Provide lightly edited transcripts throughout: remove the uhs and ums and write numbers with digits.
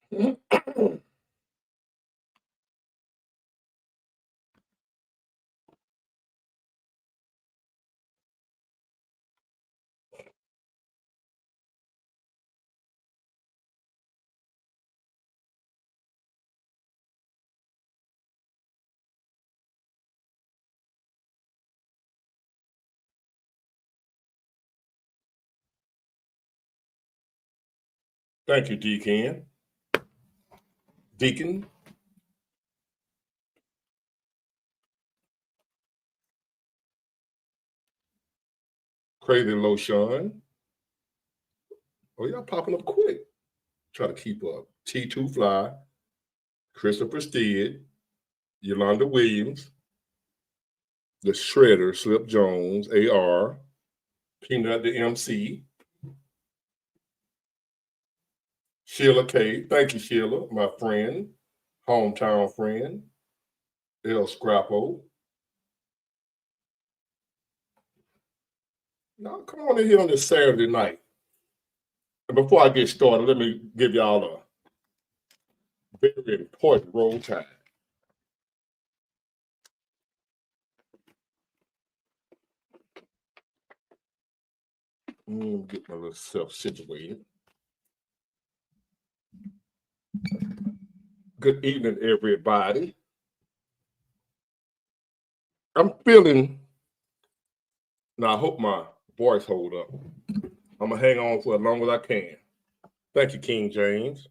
Thank you, Deacon. Deacon. Crazy Lotion. Oh, y'all popping up quick. Try to keep up. T2 Fly, Christopher Steed, Yolanda Williams, The Shredder, Slip Jones, AR, Peanut the MC, Sheila K. Thank you, Sheila, my friend, hometown friend, El Scrappo. Now, come on in here on this Saturday night. And before I get started, let me give y'all a very important roll tide. Get my little self situated. Good evening, everybody. I'm feeling, now I hope my voice hold up. I'm gonna hang on for as long as I can. Thank you, King James.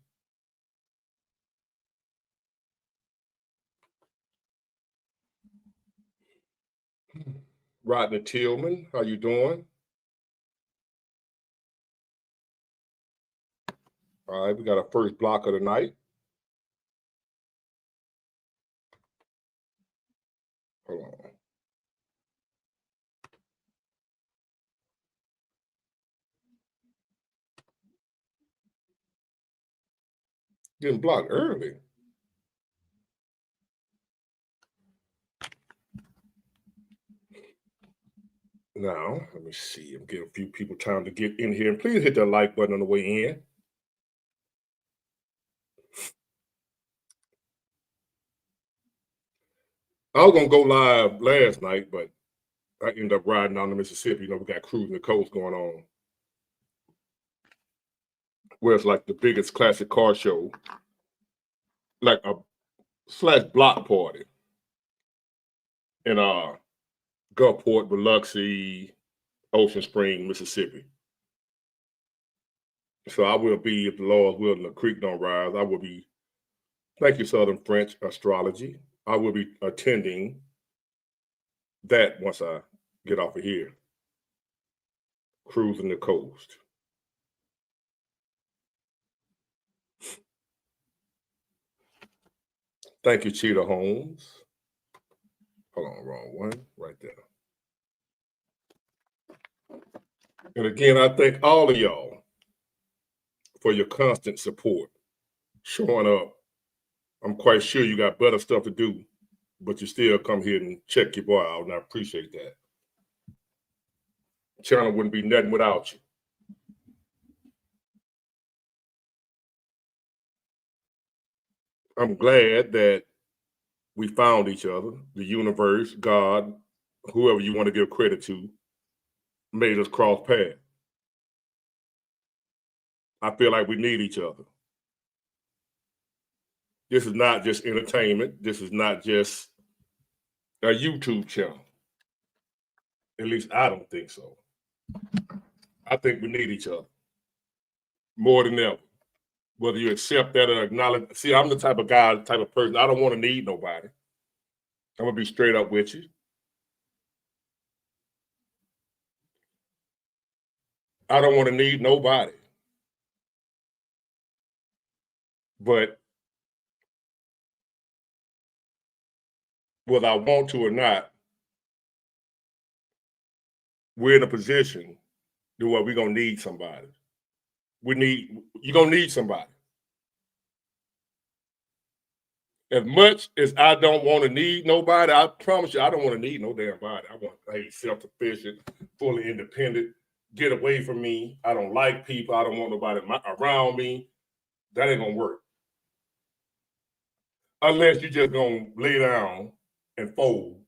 Rodney Tillman, how you doing? All right, we got our first block of the night. Hold on. Getting blocked early. Now, let me see. I'm getting a few people time to get in here. And please hit that like button on the way in. I was gonna go live last night, but I ended up riding down to Mississippi. You know, we got Cruising the Coast going on, where it's like the biggest classic car show, like a / block party in Gulfport, Biloxi, Ocean Spring, Mississippi. So I will be, if the Lord's willing, the creek don't rise, I will be, thank you, Southern French Astrology. I will be attending that once I get off of here. Cruising the Coast. Thank you, Cheetah Holmes. Hold on, wrong one, right there. And again, I thank all of y'all for your constant support, showing up. I'm quite sure you got better stuff to do, but you still come here and check your boy out, and I appreciate that. Channel wouldn't be nothing without you. I'm glad that we found each other. The universe, God, whoever you want to give credit to, made us cross paths. I feel like we need each other. This is not just entertainment. This is not just a YouTube channel. At least I don't think so. I think we need each other more than ever. Whether you accept that or acknowledge. See, I'm the type of guy, type of person, I don't want to need nobody. I'm going to be straight up with you. I don't want to need nobody. But whether I want to or not, we're in a position to where we're going to need somebody. You're going to need somebody. As much as I don't want to need nobody, I promise you, I don't want to need no damn body. I want to be self-sufficient, fully independent, get away from me. I don't like people. I don't want nobody around me. That ain't going to work. unless you just gonna lay down and fold.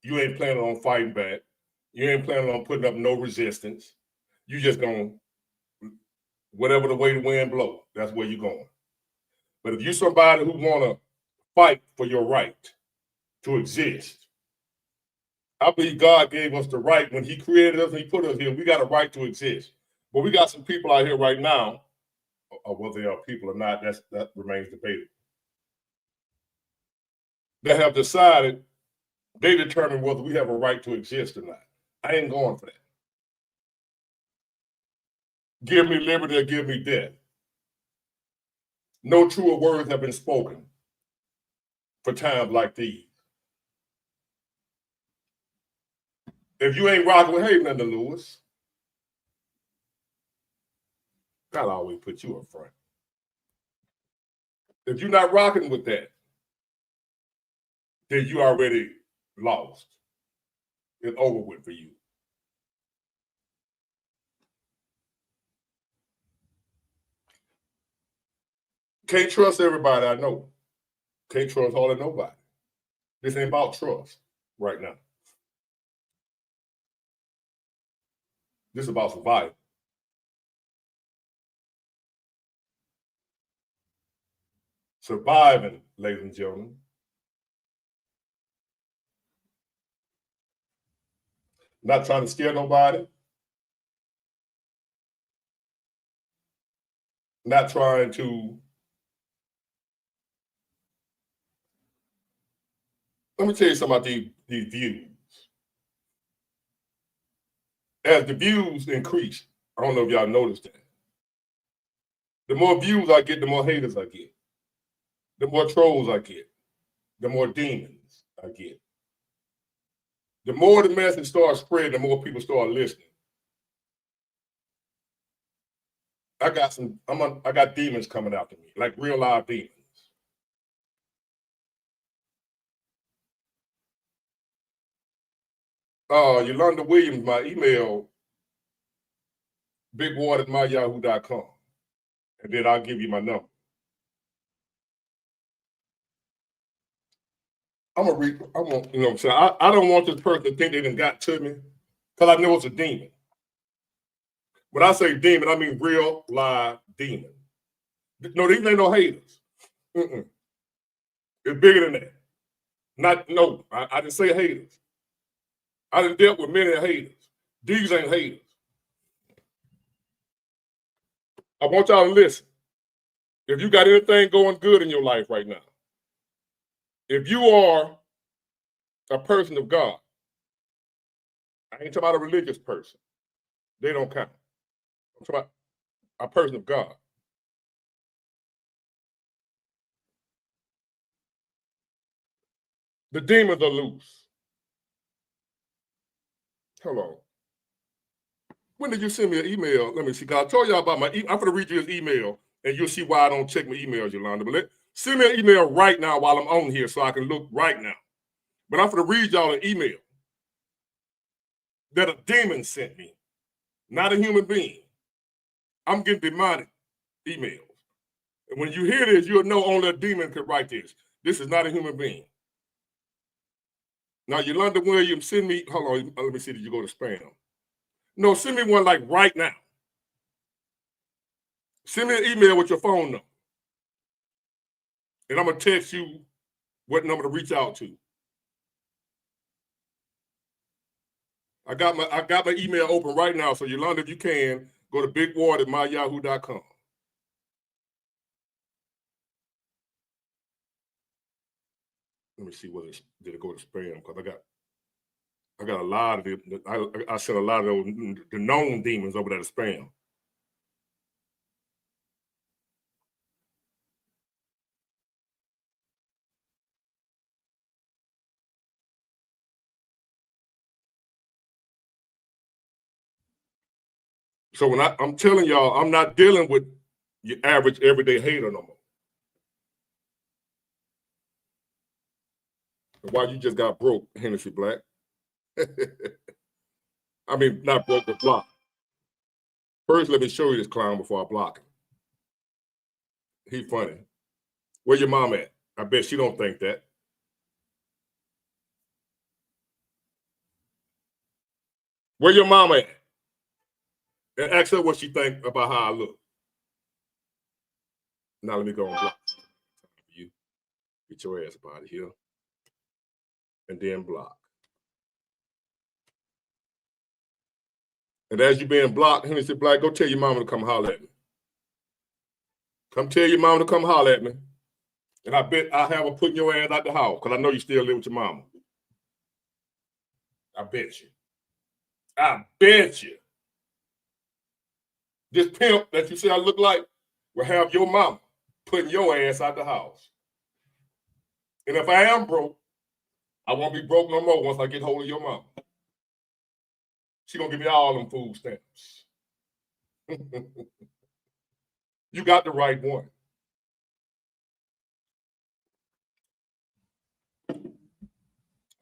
You ain't planning on fighting back. You ain't planning on putting up no resistance. You just gonna, whatever the way the wind blow, that's where you're going. But if you're somebody who wanna fight for your right to exist, I believe God gave us the right when He created us and He put us here. We got a right to exist. But we got some people out here right now, or whether they are people or not, that remains debatable, that have decided they determine whether we have a right to exist or not. I ain't going for that. Give me liberty or give me death. No truer words have been spoken for times like these. If you ain't rocking with, hey, nothing, Lewis, God always put you up front. If you're not rocking with that, then you already lost. It's over with for you. Can't trust everybody I know. Can't trust all of nobody. This ain't about trust right now. This is about survival. Surviving, ladies and gentlemen. Not trying to scare nobody. Not trying to, let me tell you something about these views. As the views increase, I don't know if y'all noticed that. The more views I get, the more haters I get. The more trolls I get. The more demons I get. The more the message starts spreading, the more people start listening. I got demons coming after me, like real live demons. Yolanda Williams, my email, bigward@myyahoo.com. And then I'll give you my number. I'm gonna read, you know what I'm saying? I don't want this person to think they done got to me, because I know it's a demon. When I say demon, I mean real live demon. No, these ain't no haters. Mm-mm. It's bigger than that. I didn't say haters. I done dealt with many haters. These ain't haters. I want y'all to listen. If you got anything going good in your life right now, if you are a person of God, I ain't talking about a religious person. They don't count. I'm talking about a person of God. The demons are loose. Hold on. When did you send me an email? Let me see. Cause I told y'all about my I'm going to read you his email, and you'll see why I don't check my emails, Yolanda. But send me an email right now while I'm on here so I can look right now. But I'm going to read y'all an email that a demon sent me, not a human being. I'm getting demonic emails. And when you hear this, you'll know only a demon could write this. This is not a human being. Now, Yolanda Williams, send me, hold on, let me see, did you go to spam? No, send me one like right now. Send me an email with your phone number. And I'm going to text you what number to reach out to. I got my email open right now. So Yolanda, if you can, go to bigward@myyahoo.com. Let me see did it go to spam? Because I got a lot of it. I sent a lot of those, the known demons over there to spam. So when I'm telling y'all, I'm not dealing with your average everyday hater no more. Why you just got broke, Hennessy Black? I mean, not broke, but blocked. First, let me show you this clown before I block him. He funny. Where your mom at? I bet she don't think that. Where your mama at? And ask her what she think about how I look. Now let me go and block you. Get your ass up out of here. And then block. And as you're being blocked, Henry said, Black, go tell your mama to come holler at me. Come tell your mama to come holler at me. And I bet I have her putting your ass out the house because I know you still live with your mama. I bet you. I bet you. This pimp that you say I look like will have your mama putting your ass out the house. And if I am broke, I won't be broke no more once I get hold of your mama. She gonna give me all them food stamps. You got the right one.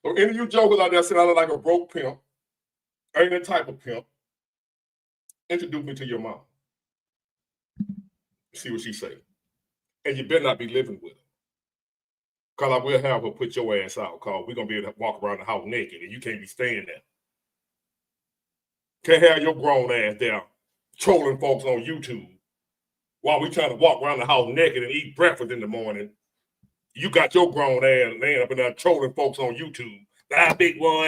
So any of you jokers out there saying I look like a broke pimp, ain't that type of pimp, introduce me to your mom. See what she say. And you better not be living with her. Because I will have her put your ass out, because we're going to be able to walk around the house naked, and you can't be staying there. Can't have your grown ass there trolling folks on YouTube while we trying to walk around the house naked and eat breakfast in the morning. You got your grown ass laying up in there trolling folks on YouTube. Ah, big boy,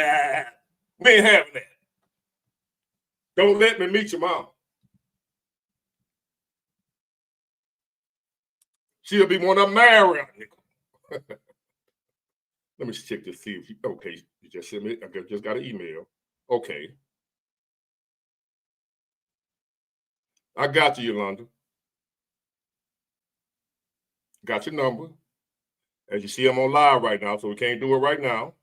we ain't having that. Don't let me meet your mom. She'll be one of them married. Let me check to see if you, okay, you just sent me, I just got an email. Okay. I got you, Yolanda. Got your number. As you see, I'm on live right now, so we can't do it right now.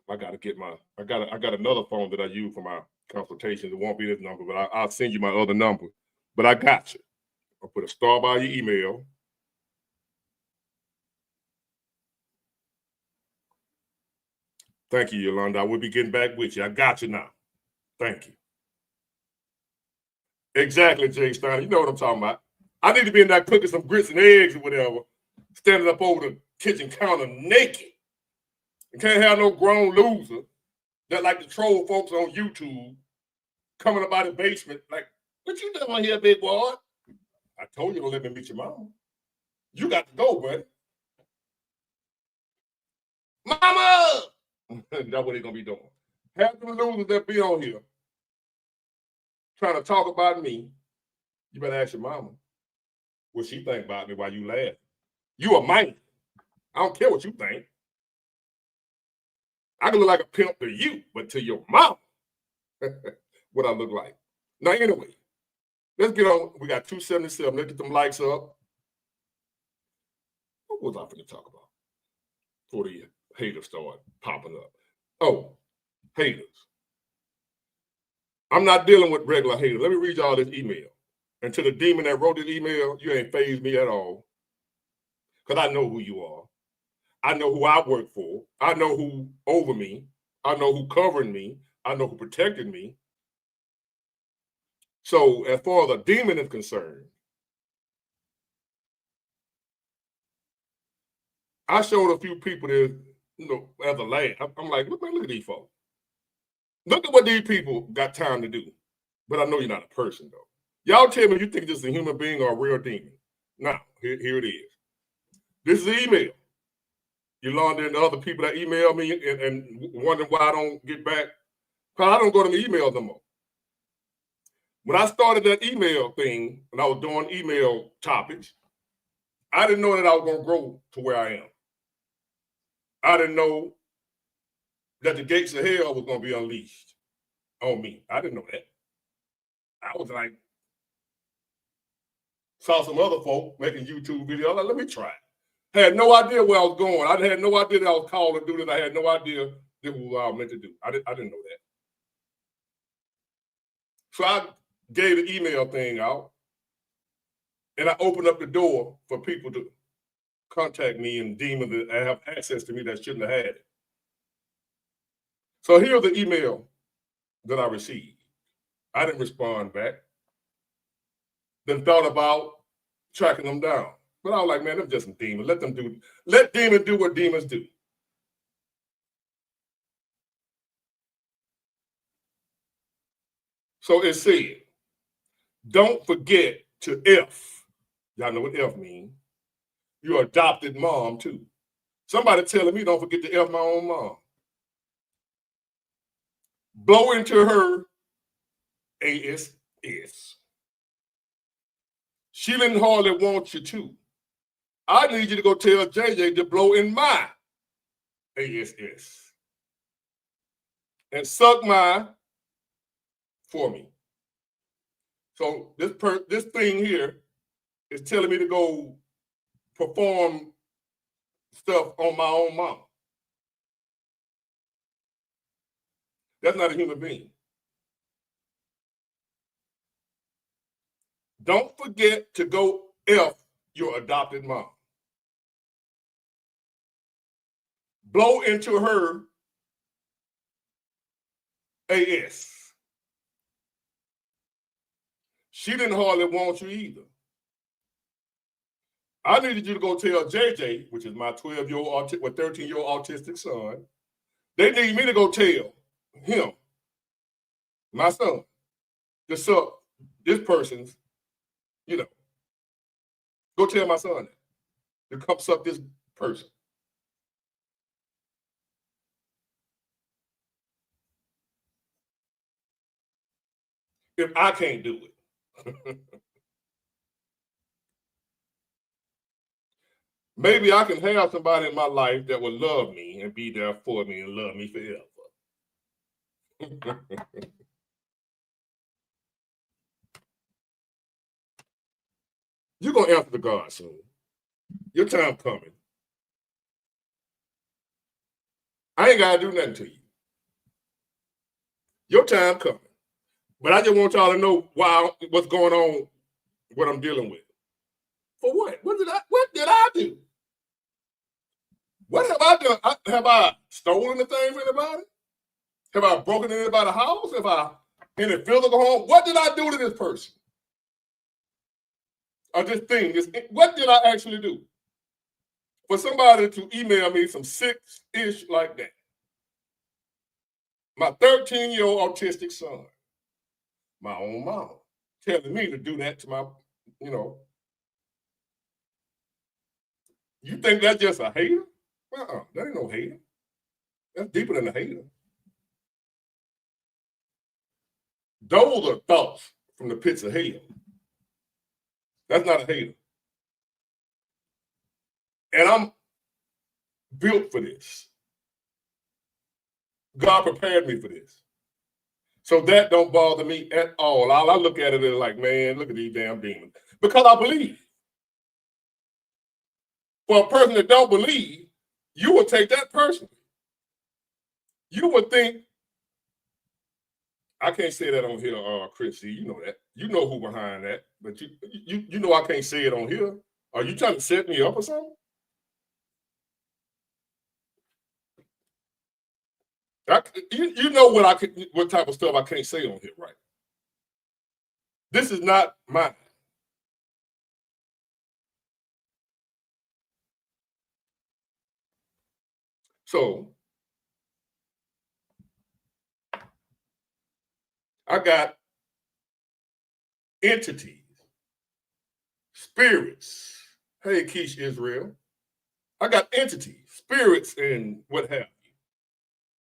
I got to get my, I got another phone that I use for my consultations. It won't be this number, but I'll send you my other number. But I got you. I'll put a star by your email. Thank you, Yolanda. I will be getting back with you. I got you now. Thank you. Exactly, Jay Stein. You know what I'm talking about. I need to be in there cooking some grits and eggs or whatever, standing up over the kitchen counter naked. You can't have no grown loser that like to troll folks on YouTube coming up out of the basement like, what you doing here, big boy? I told you to let me meet your mama. You got to go, buddy. Mama! That's what they're going to be doing. Half the losers that be on here trying to talk about me, you better ask your mama what she think about me while you laugh. You a man. I don't care what you think. I can look like a pimp to you, but to your mama, what I look like. Now, anyway, let's get on. We got 277. Let's get them likes up. What was I going to talk about before the haters start popping up? Oh, haters. I'm not dealing with regular haters. Let me read y'all this email. And to the demon that wrote this email, you ain't fazed me at all. Because I know who you are. I know who I work for. I know who over me. I know who covered me. I know who protected me. So as far as the demon is concerned, I showed a few people that, you know, as a lad, I'm like, look at these folks. Look at what these people got time to do. But I know you're not a person, though. Y'all tell me you think this is a human being or a real demon. Now, here it is. This is the email. Yolanda and the other people that email me and wondering why I don't get back. Because I don't go to my emails no more. When I started that email thing, and I was doing email topics, I didn't know that I was going to grow to where I am. I didn't know that the gates of hell was going to be unleashed on me. I didn't know that. I was like, saw some other folk making YouTube videos. Like, let me try it. Had no idea where I was going. I had no idea that I was called to do this. I had no idea this was what I was meant to do. I didn't know that. So I gave the email thing out, and I opened up the door for people to contact me and demons that have access to me that shouldn't have had it. So here's the email that I received. I didn't respond back. Then thought about tracking them down. But I was like, man, them just some demons. Let demons do what demons do. So it said, don't forget to F. Y'all know what F means. Your adopted mom, too. Somebody telling me don't forget to F my own mom. Blow into her ASS. She didn't hardly want you to. I need you to go tell JJ to blow in my ASS. And suck my for me. So this thing here is telling me to go perform stuff on my own mom. That's not a human being. Don't forget to go F your adopted mom. Blow into her AS. She didn't hardly want you either. I needed you to go tell JJ, which is my 12-year-old or 13-year-old autistic son, they need me to go tell him, my son, to suck this person's, go tell my son to come suck this person. If I can't do it. Maybe I can have somebody in my life that will love me and be there for me and love me forever. You're going to answer to God soon. Your time coming. I ain't got to do nothing to you. Your time coming. But I just want y'all to know what's going on, what I'm dealing with. For what? What did I do? What have I done? Have I stolen the thing from anybody? Have I broken into anybody's house? Have I in a physical home? What did I do to this person? Or this thing? What did I actually do? For somebody to email me some 6-ish like that. My 13-year-old autistic son, my own mom, telling me to do that to my, You think that's just a hater? That ain't no hater. That's deeper than a hater. Those are thoughts from the pits of hell. That's not a hater. And I'm built for this. God prepared me for this. So that don't bother me at all. I look at it and like, man, look at these damn demons. Because I believe. For a person that don't believe, you will take that personally. You would think, I can't say that on here, Chrissy. You know that. You know who behind that. But you know I can't say it on here. Are you trying to set me up or something? You know what type of stuff I can't say on here, right? This is not mine. So I got entities, spirits. Hey, Keish Israel. I got entities, spirits, and what have you,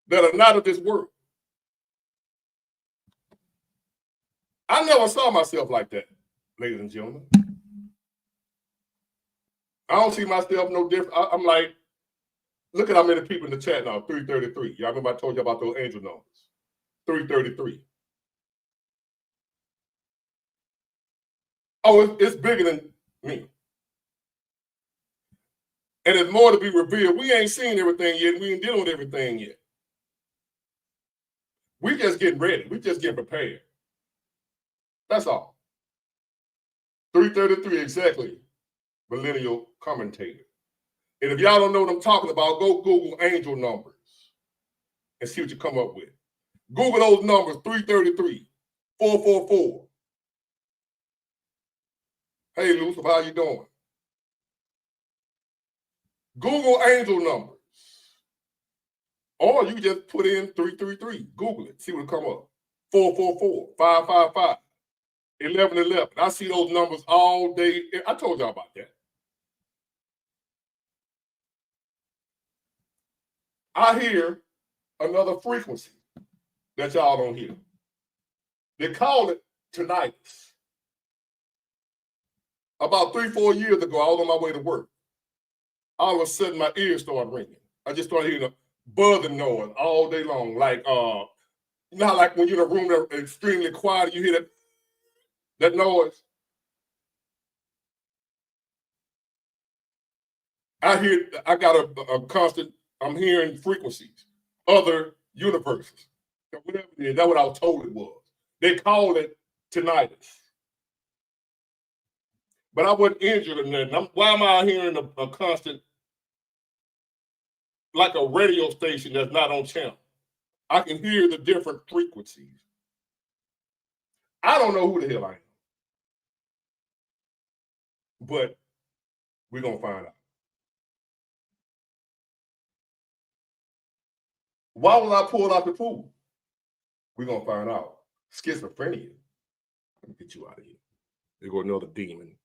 that are not of this world. I never saw myself like that, ladies and gentlemen. I don't see myself no different. I'm like, look at how many people in the chat now, 333. Y'all remember I told you about those angel numbers? 333. Oh, it's bigger than me. And there's more to be revealed. We ain't seen everything yet. We ain't dealing with everything yet. We just getting ready. We just getting prepared. That's all. 333 exactly, millennial commentator. And if y'all don't know what I'm talking about, go Google angel numbers and see what you come up with. Google those numbers, 333, 444. Hey, Lucifer, how you doing? Google angel numbers. Or you just put in 333. Google it. See what come up. 444, 555, 1111. I see those numbers all day. I told y'all about that. I hear another frequency that y'all don't hear. They call it tinnitus. About 3-4 years ago, I was on my way to work. All of a sudden, my ears started ringing. I just started hearing a buzzing noise all day long. Like, not like when you're in a room that's extremely quiet, you hear that noise. I got a constant, I'm hearing frequencies, other universes. Whatever it is, that's what I was told it was. They call it tinnitus. But I wasn't injured or nothing. Why am I hearing a constant, like a radio station that's not on channel? I can hear the different frequencies. I don't know who the hell I am. But we're going to find out. Why was I pulled out the pool? We're going to find out. Schizophrenia. Let me get you out of here. There go another demon.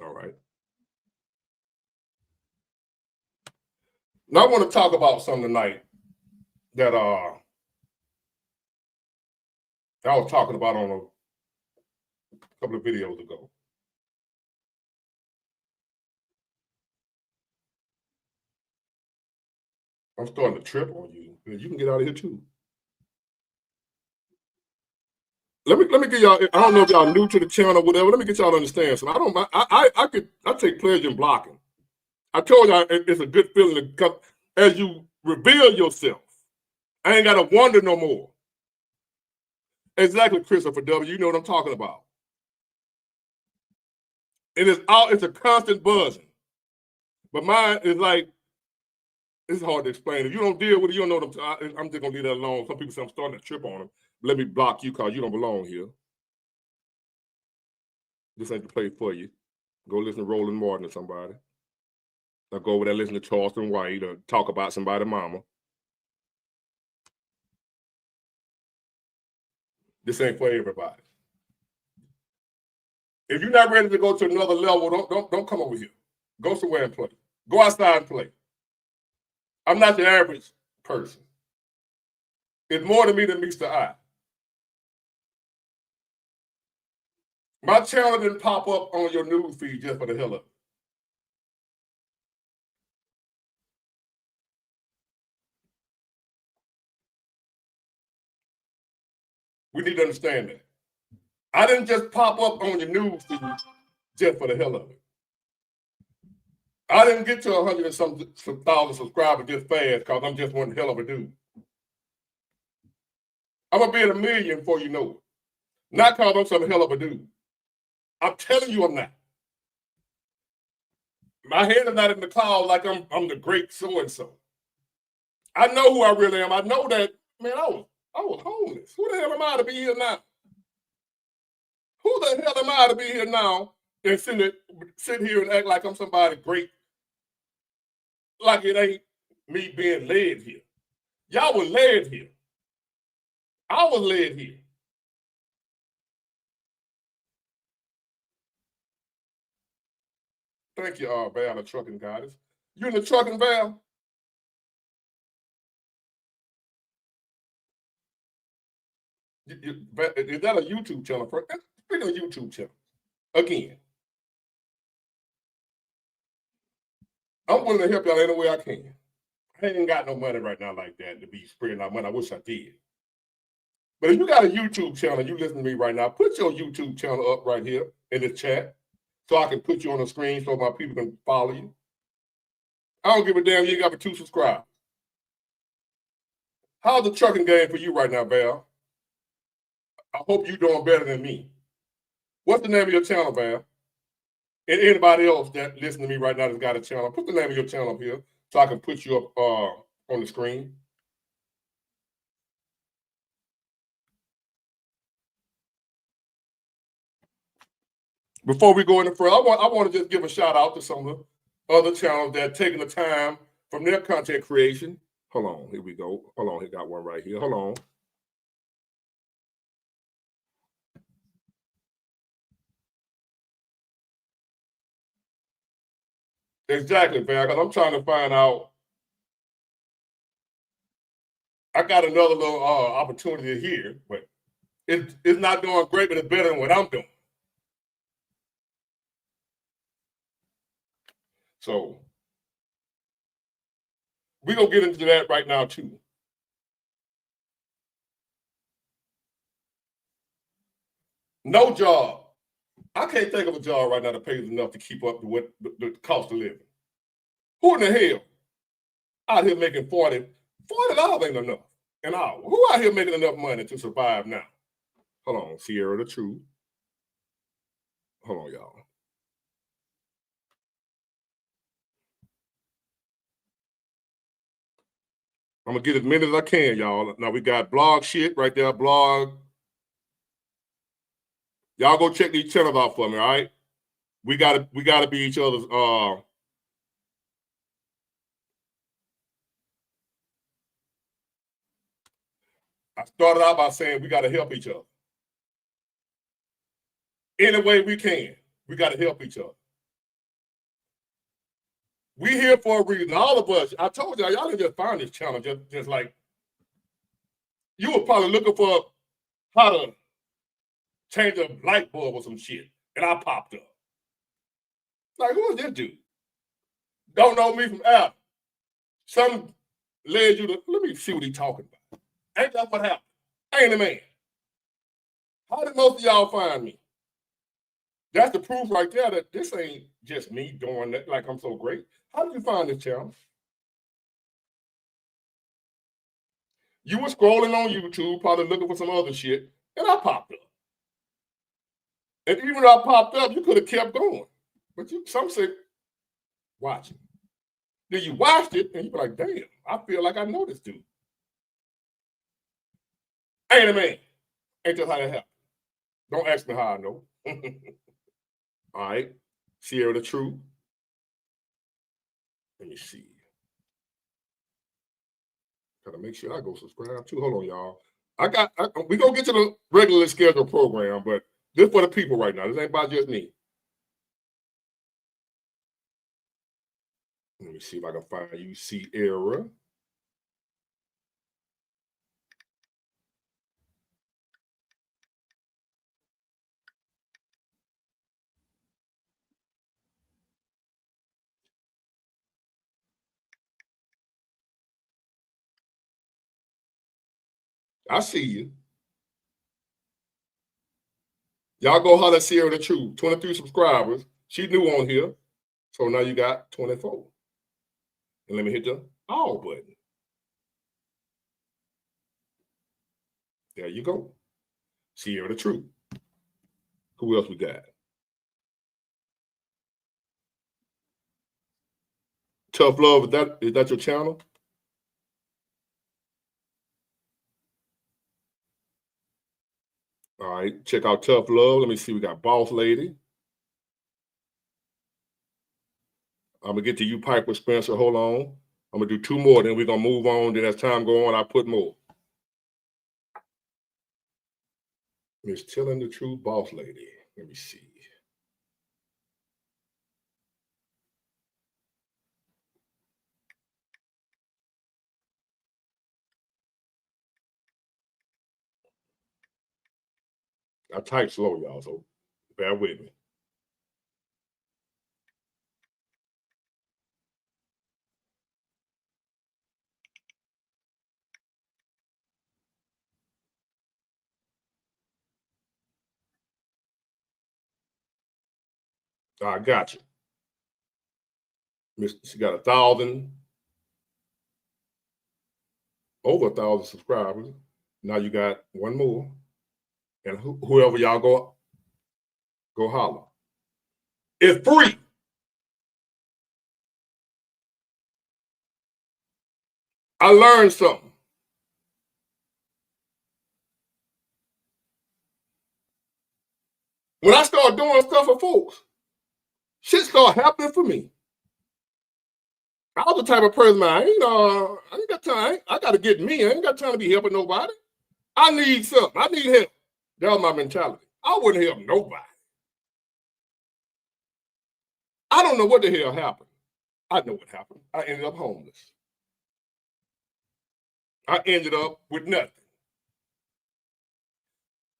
All right. Now I want to talk about something tonight that I was talking about on a couple of videos ago. I'm starting to trip on you. You can get out of here too. Let me get y'all. I don't know if y'all new to the channel or whatever. Let me get y'all to understand. So I take pleasure in blocking. I told y'all it's a good feeling to come as you reveal yourself. I ain't got to wonder no more. Exactly, Christopher W. You know what I'm talking about. It's a constant buzzing. But mine is like, it's hard to explain. If you don't deal with it, you don't know what I'm just gonna leave that alone. Some people say I'm starting to trip on them. Let me block you because you don't belong here. This ain't the place for you. Go listen to Roland Martin or somebody. Or go over there listen to Charleston White or talk about somebody's mama. This ain't for everybody. If you're not ready to go to another level, don't come over here. Go somewhere and play. Go outside and play. I'm not the average person. It's more to me than meets the eye. My channel didn't pop up on your news feed just for the hell of it. We need to understand that. I didn't just pop up on your news feed just for the hell of it. I didn't get to 100 and some thousand subscribers just fast because I'm just one hell of a dude. I'm going to be at 1 million before you know it. Not because I'm some hell of a dude. I'm telling you I'm not. My head is not in the cloud like I'm the great so-and-so. I know who I really am. I know that, man, I was homeless. Who the hell am I to be here now? Who the hell am I to be here now and sit here and act like I'm somebody great? Like it ain't me being led here. Y'all were led here. I was led here. Thank you, Val, the trucking goddess. You in the trucking, Val? Is that a YouTube channel? Speaking of YouTube channel, again, I'm willing to help y'all any way I can. I ain't got no money right now like that to be spreading out money. I wish I did. But if you got a YouTube channel, you listen to me right now, put your YouTube channel up right here in the chat so I can put you on the screen so my people can follow you. I don't give a damn you ain't got but 2 subscribers. How's the trucking game for you right now, Val? I hope you're doing better than me. What's the name of your channel, Val? And anybody else that listen to me right now that's got a channel, put the name of your channel up here so I can put you up on the screen. before we go any further, I want to just give a shout out to some of the other channels that are taking the time from their content creation. Hold on, here we go. Hold on, he got one right here. Hold on. Exactly, man. Because I'm trying to find out. I got another little opportunity here, but it's not doing great, but it's better than what I'm doing. So we're gonna get into that right now too. No job. I can't think of a job right now that pays enough to keep up with the cost of living. Who in the hell out here making $40 ain't enough an hour? Who out here making enough money to survive now? Hold on, Sierra the Truth. Hold on, y'all. I'm gonna get as many as I can, y'all. Now we got blog shit right there, blog. Y'all go check these channels out for me, all right? We gotta be each other's I started out by saying we gotta help each other. Any way we can, we gotta help each other. We here for a reason. All of us. I told y'all didn't just find this channel just like you were probably looking for how to change a light bulb or some shit, and I popped up. Like, who is this dude? Don't know me from Apple. Some led you to, let me see what he's talking about. Ain't that what happened? Ain't a man. How did most of y'all find me? That's the proof right there that this ain't just me doing that like I'm so great. How did you find this channel? You were scrolling on YouTube, probably looking for some other shit, and I popped up. And even though I popped up, you could have kept going. But some say, watch it. Then you watched it, and you be like, damn, I feel like I know this dude. Ain't a man. Ain't just how that happened. Don't ask me how I know. All right. Sierra the Truth. Let me see. Gotta make sure I go subscribe too. Hold on, y'all. We gonna get to the regularly scheduled program, but this for the people right now. This ain't about just me. Let me see if I can find you, Sierra. I see you. Y'all go holler at Sierra the Truth. 23 subscribers. She new on here. So now you got 24. And let me hit the all button. There you go. Sierra the Truth. Who else we got? Tough Love, is that your channel? All right, check out Tough Love. Let me see. We got Boss Lady. I'm gonna get to you, Piper Spencer. Hold on. I'm gonna do two more, then we're gonna move on. Then as time go on, I'll put more. Miss Telling the Truth, Boss Lady. Let me see. I type slow, y'all, so bear with me. I got you. She got 1,000, over 1,000 subscribers. Now you got one more, and whoever y'all go holler. It's free. I learned something. When I start doing stuff for folks, shit start happening for me. I was the type of person, man, I ain't got time. I got to get me. I ain't got time to be helping nobody. I need something. I need help. That was my mentality. I wouldn't help nobody. I don't know what the hell happened. I know what happened. I ended up homeless. I ended up with nothing.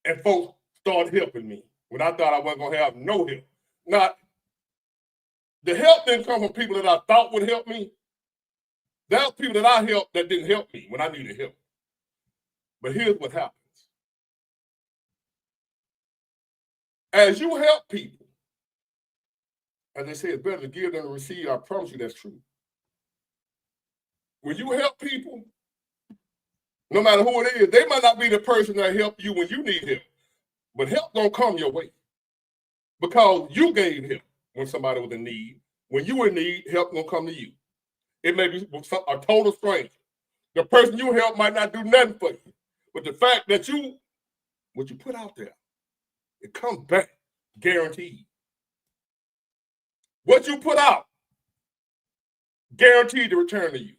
And folks started helping me when I thought I wasn't going to have no help. Now, the help didn't come from people that I thought would help me. There were people that I helped that didn't help me when I needed help. But here's what happens. As you help people, as they say, it's better to give than to receive. I promise you that's true. When you help people, no matter who it is, they might not be the person that helped you when you need help, but help gonna come your way because you gave help when somebody was in need. When you were in need, help gonna come to you. It may be a total stranger. The person you help might not do nothing for you, but the fact that what you put out there, it comes back, guaranteed. What you put out, guaranteed to return to you,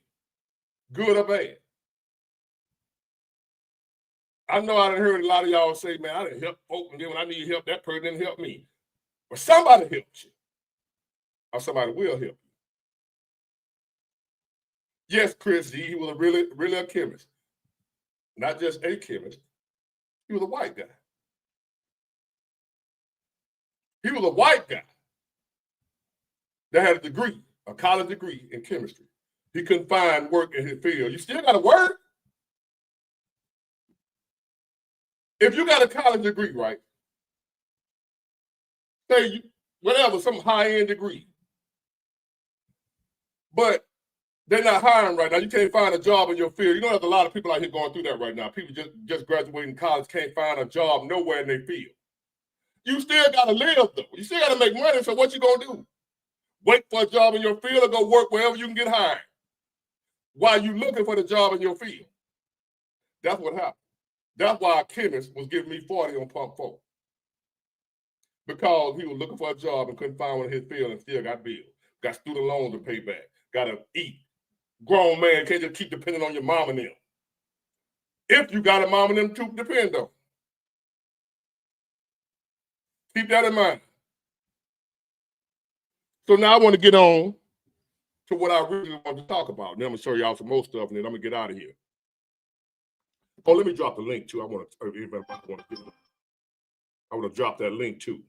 good or bad. I know I done heard a lot of y'all say, man, I didn't help folks, and then when I need help, that person didn't help me. But somebody helped you, or somebody will help you. Yes, Chris G, he was really a chemist. Not just a chemist, he was a white guy. He was a white guy that had a degree, a college degree in chemistry. He couldn't find work in his field. You still got to work. If you got a college degree, right? Say whatever, some high-end degree. But they're not hiring right now. You can't find a job in your field. You know, there's a lot of people out here going through that right now. People just graduating college can't find a job nowhere in their field. You still got to live, though. You still got to make money, so what you going to do? Wait for a job in your field or go work wherever you can get hired while you looking for the job in your field. That's what happened. That's why a chemist was giving me 40 on pump 4. Because he was looking for a job and couldn't find one in his field and still got bills. Got student loans to pay back. Got to eat. Grown man can't just keep depending on your mom and them. If you got a mom and them to depend on. Keep that in mind. So now I want to get on to what I really want to talk about. Then I'm going to show y'all some more stuff, and then I'm going to get out of here. Oh, let me drop the link, too. I want to drop that link, too.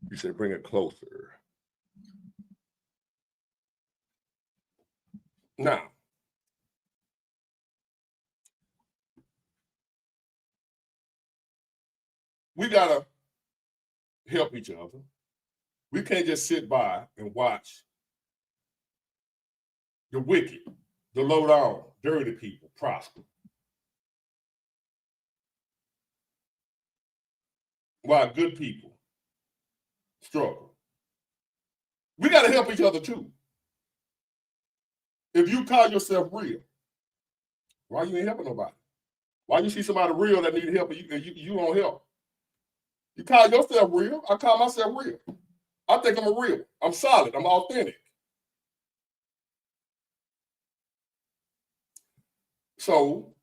You said bring it closer. Now, we got to help each other. We can't just sit by and watch the wicked, the low down, dirty people prosper. While good people struggle. We got to help each other too. If you call yourself real, why you ain't helping nobody? Why you see somebody real that need help and you don't help? You call yourself real, I call myself real. I think I'm a real. I'm solid. I'm authentic. So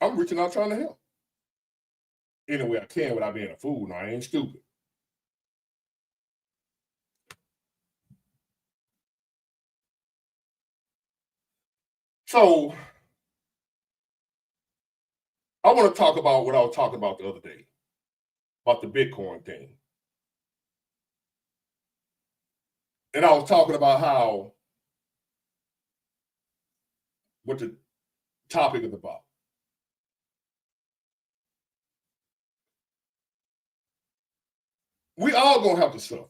I'm reaching out trying to help. Any way I can without being a fool. Now, I ain't stupid. So I want to talk about what I was talking about the other day, about the Bitcoin thing. And I was talking about how what the topic is about. We all gonna have to suffer.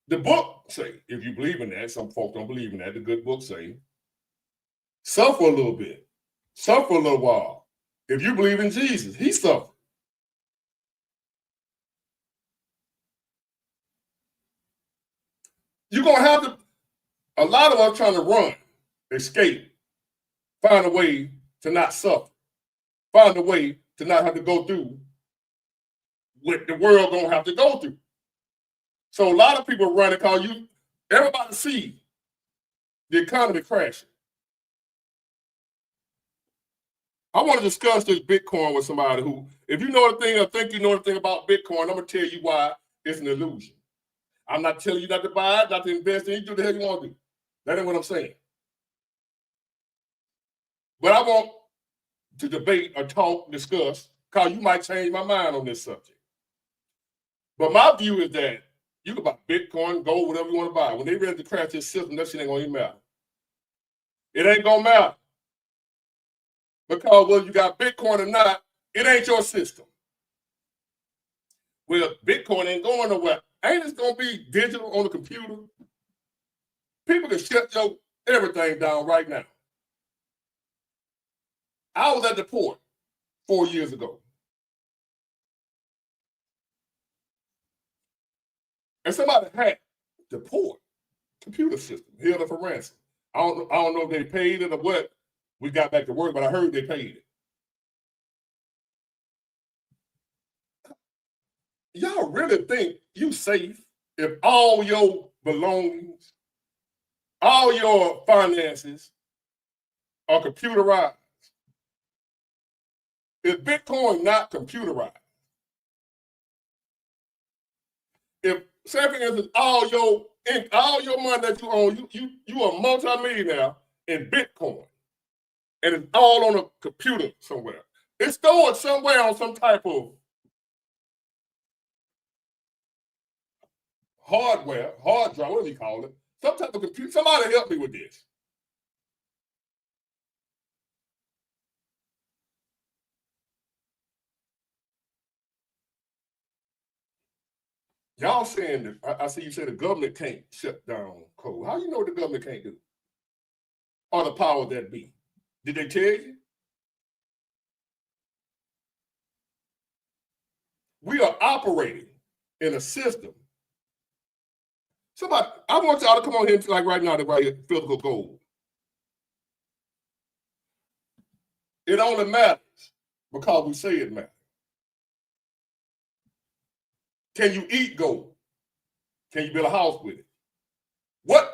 The book say, if you believe in that, some folks don't believe in that. The good book say, suffer a little bit, suffer a little while. If you believe in Jesus, he suffered. You're gonna have to. A lot of us trying to run, escape, find a way to not suffer, find a way to not have to go through what the world gonna have to go through. So a lot of people running because everybody see the economy crashing. I want to discuss this Bitcoin with somebody who, if you know anything or think you know anything about Bitcoin, I'm gonna tell you why it's an illusion. I'm not telling you not to buy it, not to invest in it. You do the hell you want to do. That ain't what I'm saying. But I want to debate or talk, discuss, because you might change my mind on this subject. But my view is that you can buy Bitcoin, gold, whatever you want to buy. When they ready to crash this system, that shit ain't gonna even matter. It ain't gonna matter. Because whether you got Bitcoin or not, it ain't your system. Well, Bitcoin ain't going nowhere. Ain't it gonna be digital on the computer? People can shut your everything down right now. I was at the port 4 years ago. And somebody hacked the port computer system, held it for ransom. I don't know if they paid it or what. We got back to work, but I heard they paid it. Y'all really think you safe if all your belongings, all your finances are computerized? Is Bitcoin not computerized? If, say for instance, all your money that you own, you are a multimillionaire in Bitcoin, and it's all on a computer somewhere. It's stored somewhere on some type of hardware, hard drive, whatever you call it, some type of computer. Somebody help me with this. Y'all saying that, I see you say the government can't shut down coal. How you know the government can't do it? Or the power that be? Did they tell you? We are operating in a system. Somebody, I want y'all to come on here like right now to write physical gold. It only matters because we say it matters. Can you eat gold? Can you build a house with it? What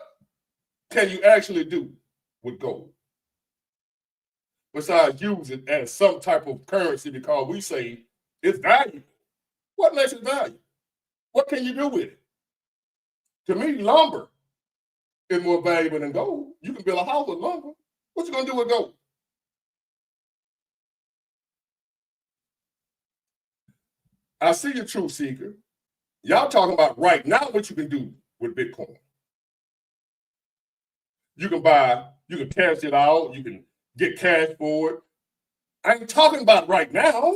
can you actually do with gold? Besides use it as some type of currency because we say it's valuable. What makes it valuable? What can you do with it? To me, lumber is more valuable than gold. You can build a house with lumber. What you gonna do with gold? I see you, truth seeker. Y'all talking about right now what you can do with Bitcoin. You can buy, you can cash it out, you can get cash for it. I ain't talking about right now.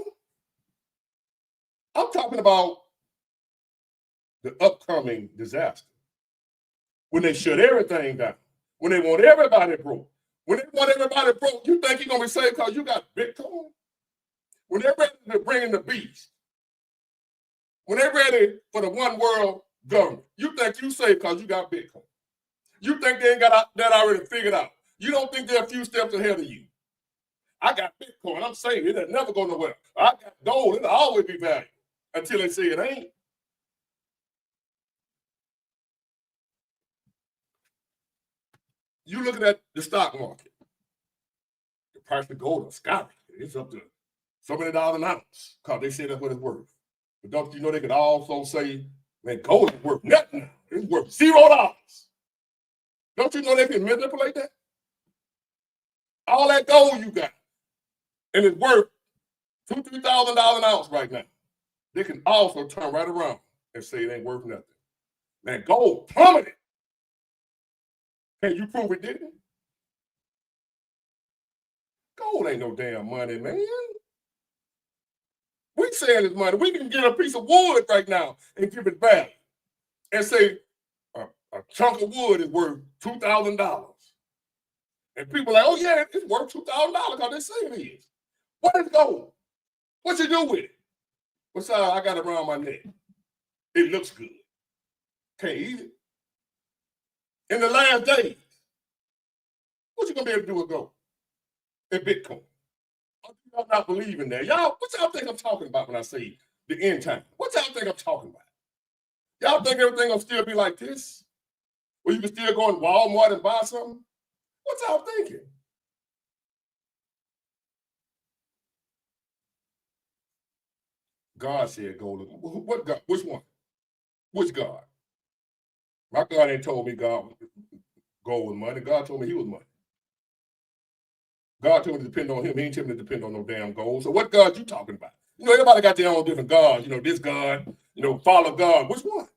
I'm talking about the upcoming disaster. When they shut everything down, when they want everybody broke. When they want everybody broke, you think you're gonna be safe because you got Bitcoin? When they're ready to bring in the beast, when they're ready for the one world government, you think you safe because you got Bitcoin. You think they ain't got that already figured out. You don't think they're a few steps ahead of you. I got Bitcoin, I'm safe. It'll never go nowhere. I got gold, it'll always be valuable until they say it ain't. You looking at the stock market. The price of gold is skyrocketing. It's up to so many dollars an ounce because they say that's what it's worth. But don't you know they could also say, man, gold is worth nothing now. It's worth $0. Don't you know they can manipulate that? All that gold you got, and it's worth $2,000, $3,000 an ounce right now. They can also turn right around and say it ain't worth nothing. Man, gold plummeted. Can you prove it didn't? gold ain't no damn money, man. We saying it's money. We can get a piece of wood right now and give it back and say a chunk of wood is worth $2,000. And people are like, oh yeah, it's worth $2,000 because they say it is. What is gold? What you do with it? What's I got it around my neck? It looks good. Can't eat it. In the last days, what you gonna be able to do with gold and Bitcoin? Y'all not believing that. Y'all, what y'all think I'm talking about when I say the end time? What y'all think I'm talking about? Y'all think everything gonna still be like this? Where you can still go in Walmart and buy something? What y'all thinking? God said gold. What God? Which one? Which God? My God ain't told me God gold was money. God told me he was money. God told me to depend on him. He ain't telling me to depend on no damn gold. So what God you talking about? You know, everybody got their own different gods. You know, this God, you know, follow God. Which one?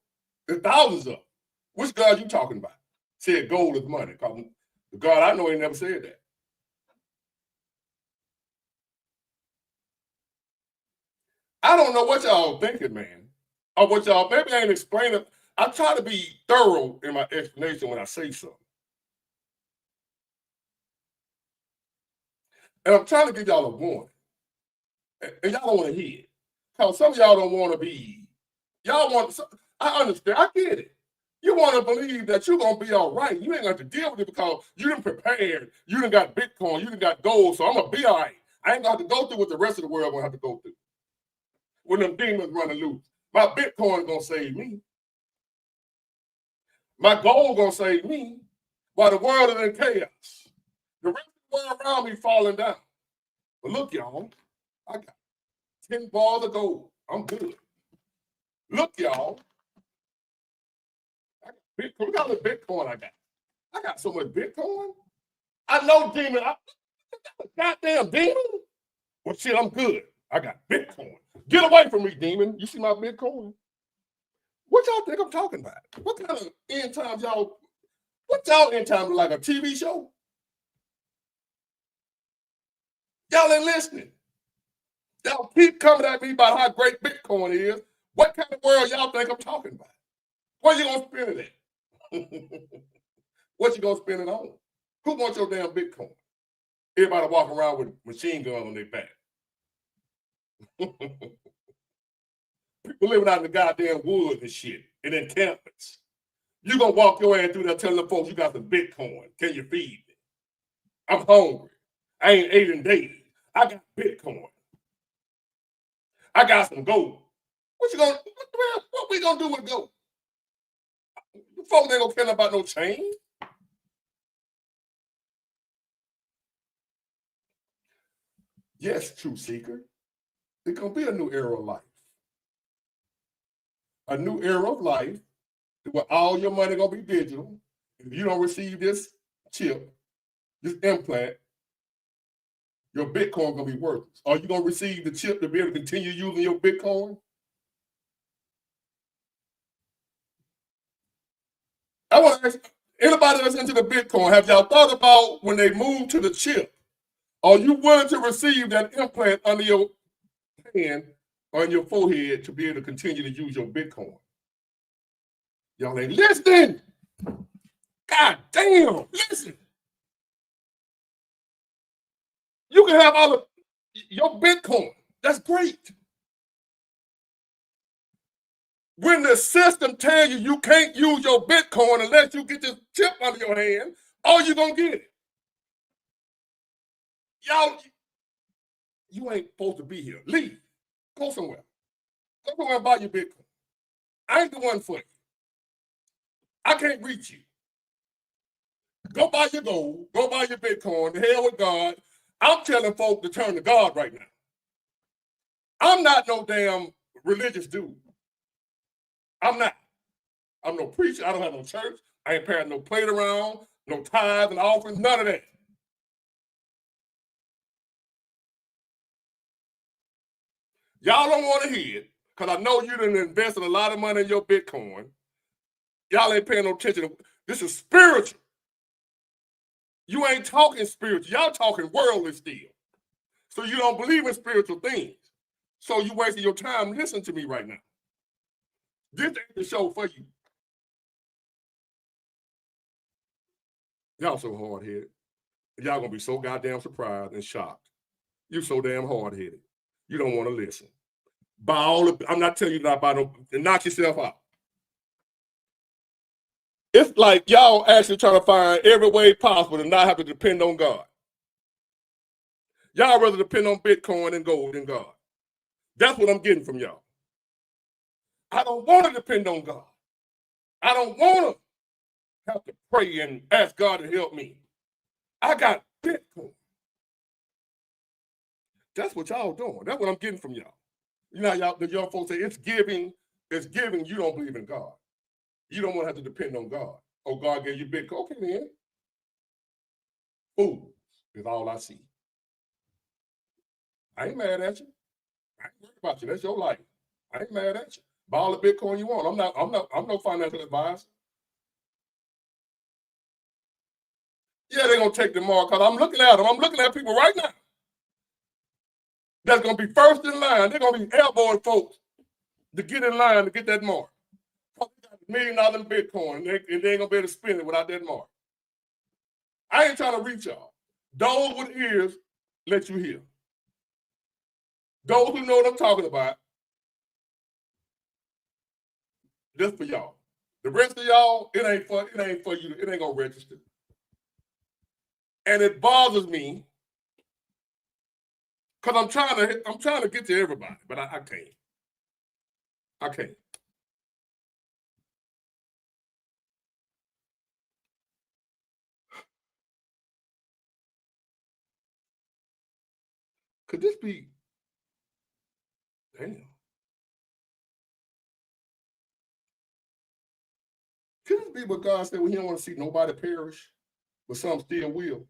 There's thousands of them. Which God you talking about? Said gold is money. The God I know ain't never said that. I don't know what y'all thinking, man. Or what y'all, maybe I ain't explaining. I try to be thorough in my explanation when I say something. And I'm trying to give y'all a warning. And y'all don't want to hear it. Because some of y'all don't want to be, y'all want, I understand, I get it. You want to believe that you're going to be all right. You ain't got to deal with it because you done prepared. You done got Bitcoin. You done got gold. So I'm going to be all right. I ain't got to go through what the rest of the world going to have to go through. When them demons running loose. My Bitcoin going to save me. My gold going to save me while the world is in chaos. The rest of the world around me falling down. But look, y'all, I got 10 bars of gold. I'm good. Look, y'all. I got Bitcoin. Look how much Bitcoin I got. I got so much Bitcoin. I know demon. Goddamn demon. Well, shit, I'm good. I got Bitcoin. Get away from me, demon. You see my Bitcoin? What y'all think I'm talking about? What kind of end times y'all? What y'all end times like a TV show? Y'all ain't listening. Y'all keep coming at me about how great Bitcoin is. What kind of world y'all think I'm talking about? Where you gonna spend it at? What you gonna spend it on? Who wants your damn Bitcoin? Everybody walking around with machine guns on their back. People living out in the goddamn woods and shit, in encampments. You gonna walk your ass through there telling the folks you got some Bitcoin. Can you feed me? I'm hungry. I ain't ate in days. I got Bitcoin. I got some gold. What we gonna do with gold? The folks ain't gonna care about no change. Yes, truth seeker. It's gonna be a new era of life. A new era of life where all your money gonna be digital. If you don't receive this chip, this implant, your Bitcoin gonna be worthless. Are you gonna receive the chip to be able to continue using your Bitcoin? I want to ask anybody that's into the Bitcoin, have y'all thought about when they move to the chip? Are you willing to receive that implant under your hand or on your forehead to be able to continue to use your Bitcoin? Y'all ain't listening. God damn, listen. You can have all of your Bitcoin. That's great. When the system tells you you can't use your Bitcoin unless you get this chip under your hand, all you gonna get it. Y'all, you ain't supposed to be here. Leave. Go somewhere. Go somewhere and buy your Bitcoin. I ain't the one for you. I can't reach you. Go buy your gold. Go buy your Bitcoin. The hell with God. I'm telling folks to turn to God right now. I'm not no damn religious dude. I'm not. I'm no preacher. I don't have no church. I ain't passing no plate around, no tithes and offerings, none of that. Y'all don't want to hear it because I know you done invested a lot of money in your Bitcoin. Y'all ain't paying no attention. This is spiritual. You ain't talking spiritual. Y'all talking worldly still. So you don't believe in spiritual things. So you wasting your time listening to me right now. This ain't the show for you. Y'all so hard-headed. Y'all gonna be so goddamn surprised and shocked. You so damn hard-headed. You don't want to listen. By all of, I'm not telling you not by no, knock yourself out. It's like y'all actually trying to find every way possible to not have to depend on God. Y'all rather depend on Bitcoin and gold than God. That's what I'm getting from y'all. I don't want to depend on God. I don't want to have to pray and ask God to help me. I got Bitcoin. That's what y'all doing. That's what I'm getting from y'all. You know, y'all, the young folks say it's giving. You don't believe in God. You don't want to have to depend on God. Oh, God gave you Bitcoin. Okay, then. Fools is all I see. I ain't mad at you. I ain't worried about you. That's your life. I ain't mad at you. Buy all the Bitcoin you want. I'm no financial advisor. Yeah, they're gonna take the mark because I'm looking at them. I'm looking at people right now that's gonna be first in line. They're gonna be elbowing folks to get in line to get that mark. $1 million in Bitcoin, and they ain't gonna be able to spend it without that mark. I ain't trying to reach y'all. Those with ears, let you hear. Those who know what I'm talking about, just for y'all. The rest of y'all, it ain't for you. It ain't gonna register. And it bothers me because I'm trying to get to everybody, but I can't. I can't. Could this be? Damn. Could this be what God said when He don't want to see nobody perish, but some still will?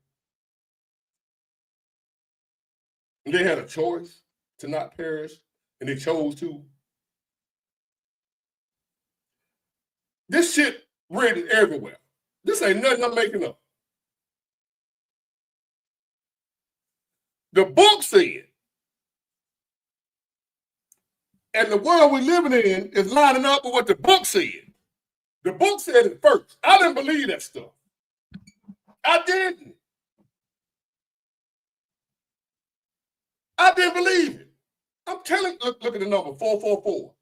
And they had a choice to not perish, and they chose to. This shit written everywhere. This ain't nothing I'm making up. The book said, and the world we're living in is lining up with what the book said. The book said it first. I didn't believe that stuff. I didn't. I didn't believe it. I'm telling you, look at the number, 444.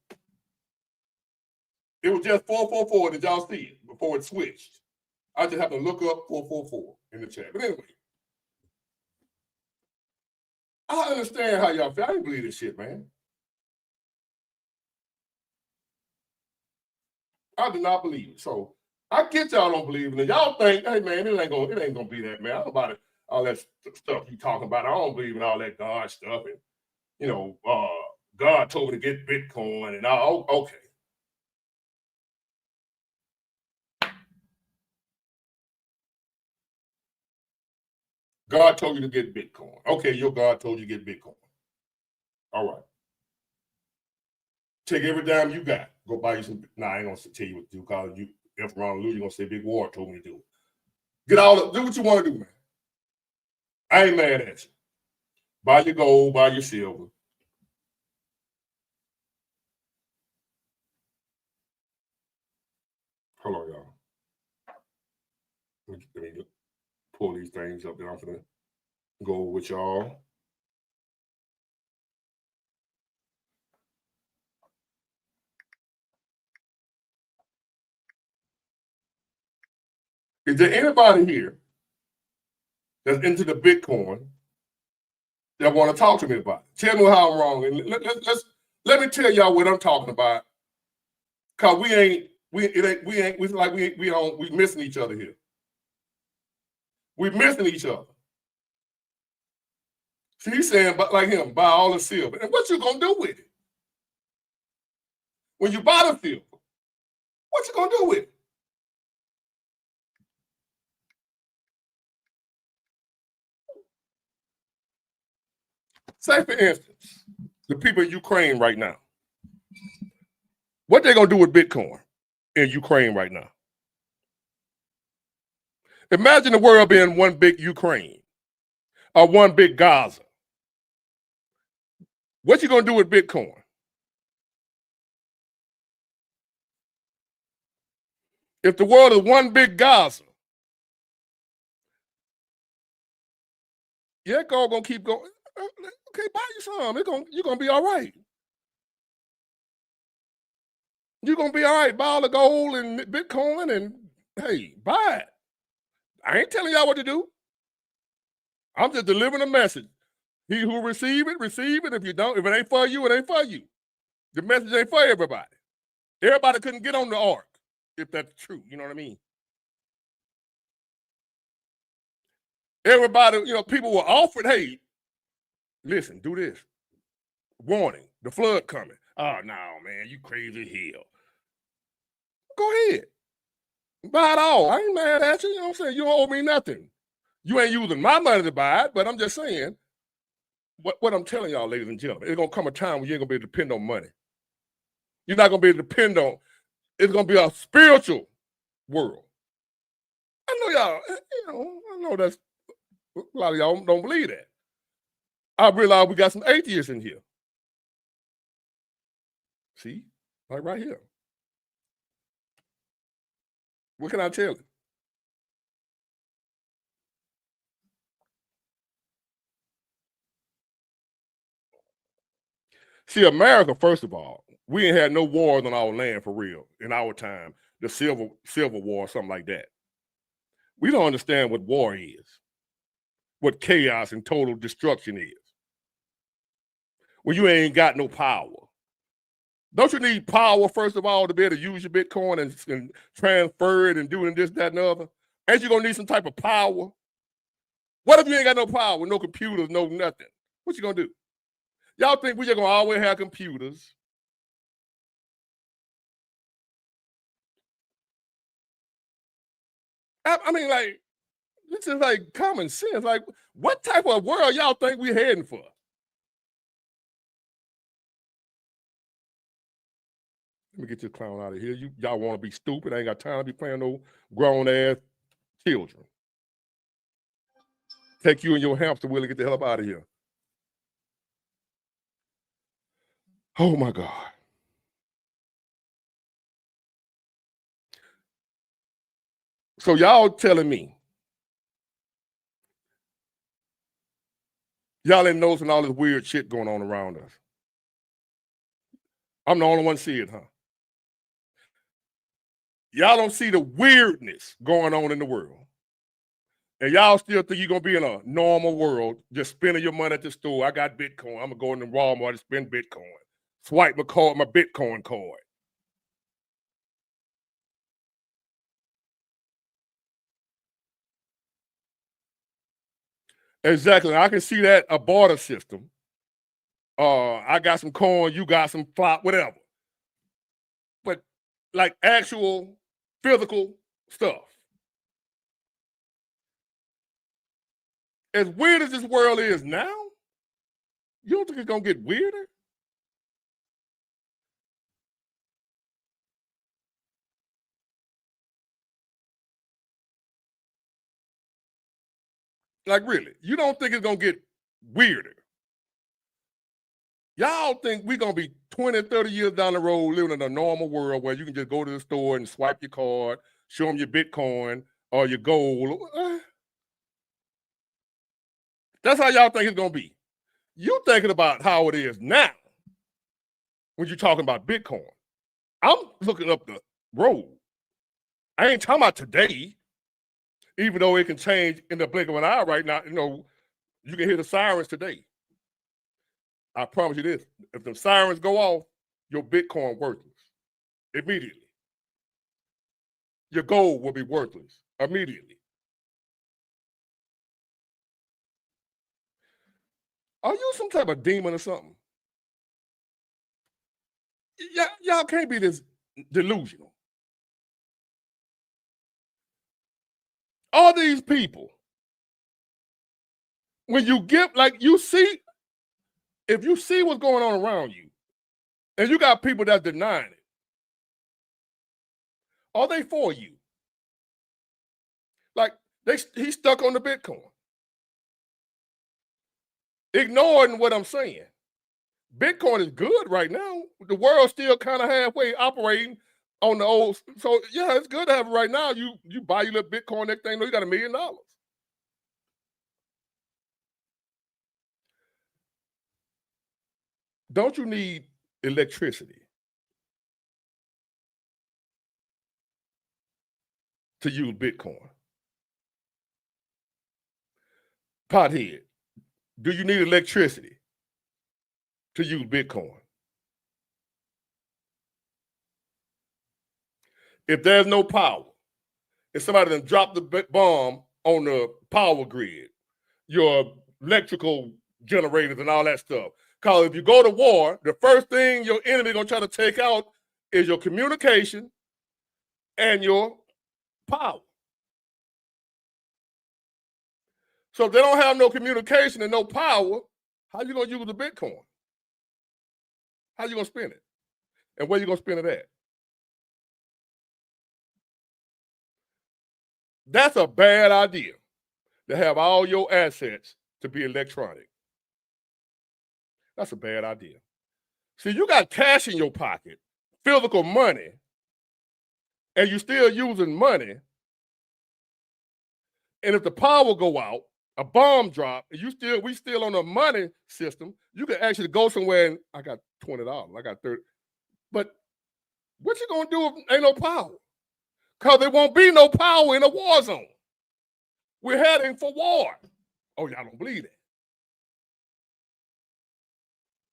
It was just 444. Did y'all see it before it switched? I just have to look up 444 in the chat. But anyway, I understand how y'all feel. I didn't believe this shit, man. I did not believe it. So I get y'all don't believe it. And y'all think, hey man, it ain't gonna be that, man. I don't know about it, all that stuff you talking about. I don't believe in all that God stuff. And God told me to get Bitcoin and all. Okay. God told you to get Bitcoin. Okay, your God told you to get Bitcoin. All right. Take every dime you got. Go buy you some. Nah, I ain't gonna tell you what to do because you, if Ron Lou, you're gonna say Big War told me to do it. Do what you want to do, man. I ain't mad at you. Buy your gold, buy your silver. Hold on, y'all. Let me pull these things up there. I'm gonna go with y'all. Is there anybody here that's into the Bitcoin that want to talk to me about it? Tell me how I'm wrong, and let me tell y'all what I'm talking about. Cause we missing each other here. We missing each other. See, he's saying, but like him, buy all the silver. And what you gonna do with it? When you buy the silver, what you gonna do with it? Say, for instance, the people in Ukraine right now, what they gonna do with Bitcoin in Ukraine right now? Imagine the world being one big Ukraine or one big Gaza. What you gonna do with Bitcoin? If the world is one big Gaza, yeah, gold gonna keep going. Okay, buy you some. You're gonna be all right. You're gonna be all right. Buy all the gold and Bitcoin and hey, buy it. I ain't telling y'all what to do. I'm just delivering a message. He who receive it, receive it. If you don't, if it ain't for you, it ain't for you. The message ain't for everybody. Everybody couldn't get on the ark, if that's true. You know what I mean? Everybody, people were offered, hey, listen, do this. Warning, the flood coming. Oh, no, man, you crazy hell. Go ahead. Buy it all. I ain't mad at you. You know what I'm saying? You don't owe me nothing. You ain't using my money to buy it, but I'm just saying, what I'm telling y'all, ladies and gentlemen, it's going to come a time when you ain't going to be able to depend on money. You're not going to be able to depend on, it's going to be a spiritual world. I know y'all, I know that's, a lot of y'all don't believe that. I realize we got some atheists in here. See, like right here. What can I tell you? See, America, first of all, we ain't had no wars on our land for real in our time. The Civil War, something like that. We don't understand what war is, what chaos and total destruction is. When you ain't got no power. Don't you need power, first of all, to be able to use your Bitcoin and transfer it and doing this, that, and the other? Ain't you gonna need some type of power? What if you ain't got no power, no computers, no nothing? What you gonna do? Y'all think we just gonna always have computers? I mean, like, this is like common sense. Like, what type of world y'all think we heading for? Let me get this clown out of here. Y'all want to be stupid? I ain't got time to be playing no grown ass children. Take you and your hamster wheel and get the hell up out of here. Oh my God. So y'all telling me y'all ain't noticing all this weird shit going on around us? I'm the only one see it, huh? Y'all don't see the weirdness going on in the world. And y'all still think you're gonna be in a normal world, just spending your money at the store. I got Bitcoin. I'm gonna go in the Walmart and spend Bitcoin. Swipe my Bitcoin card. Exactly. I can see that a barter system. I got some coin, you got some flop, whatever. But like actual physical stuff. As weird as this world is now, you don't think it's gonna get weirder? Like really, you don't think it's gonna get weirder? Y'all think we're gonna be 20, 30 years down the road living in a normal world where you can just go to the store and swipe your card, show them your Bitcoin or your gold. That's how y'all think it's gonna be. You thinking about how it is now when you're talking about Bitcoin. I'm looking up the road. I ain't talking about today, even though it can change in the blink of an eye right now. You can hear the sirens today. I promise you this. If the sirens go off, your Bitcoin worthless immediately. Your gold will be worthless immediately. Are you some type of demon or something? Y'all can't be this delusional. All these people, when you give, like you see, if you see what's going on around you, and you got people that's denying it, are they for you? Like he's stuck on the Bitcoin, ignoring what I'm saying. Bitcoin is good right now. The world's still kind of halfway operating on the old. So yeah, it's good to have it right now. You buy your little Bitcoin, next thing you know, you got $1 million. Don't you need electricity to use Bitcoin? Pothead, do you need electricity to use Bitcoin? If there's no power, if somebody done dropped the bomb on the power grid, your electrical generators and all that stuff. Because if you go to war, the first thing your enemy gonna try to take out is your communication and your power. So if they don't have no communication and no power, how you gonna use the Bitcoin? How you gonna spend it? And where you gonna spend it at? That's a bad idea to have all your assets to be electronic. That's a bad idea. See, you got cash in your pocket, physical money, and you're still using money. And if the power go out, a bomb drop, and we still on a money system, you can actually go somewhere and I got $20, I got 30. But what you gonna do if ain't no power? Because there won't be no power in a war zone. We're heading for war. Oh, y'all don't believe that.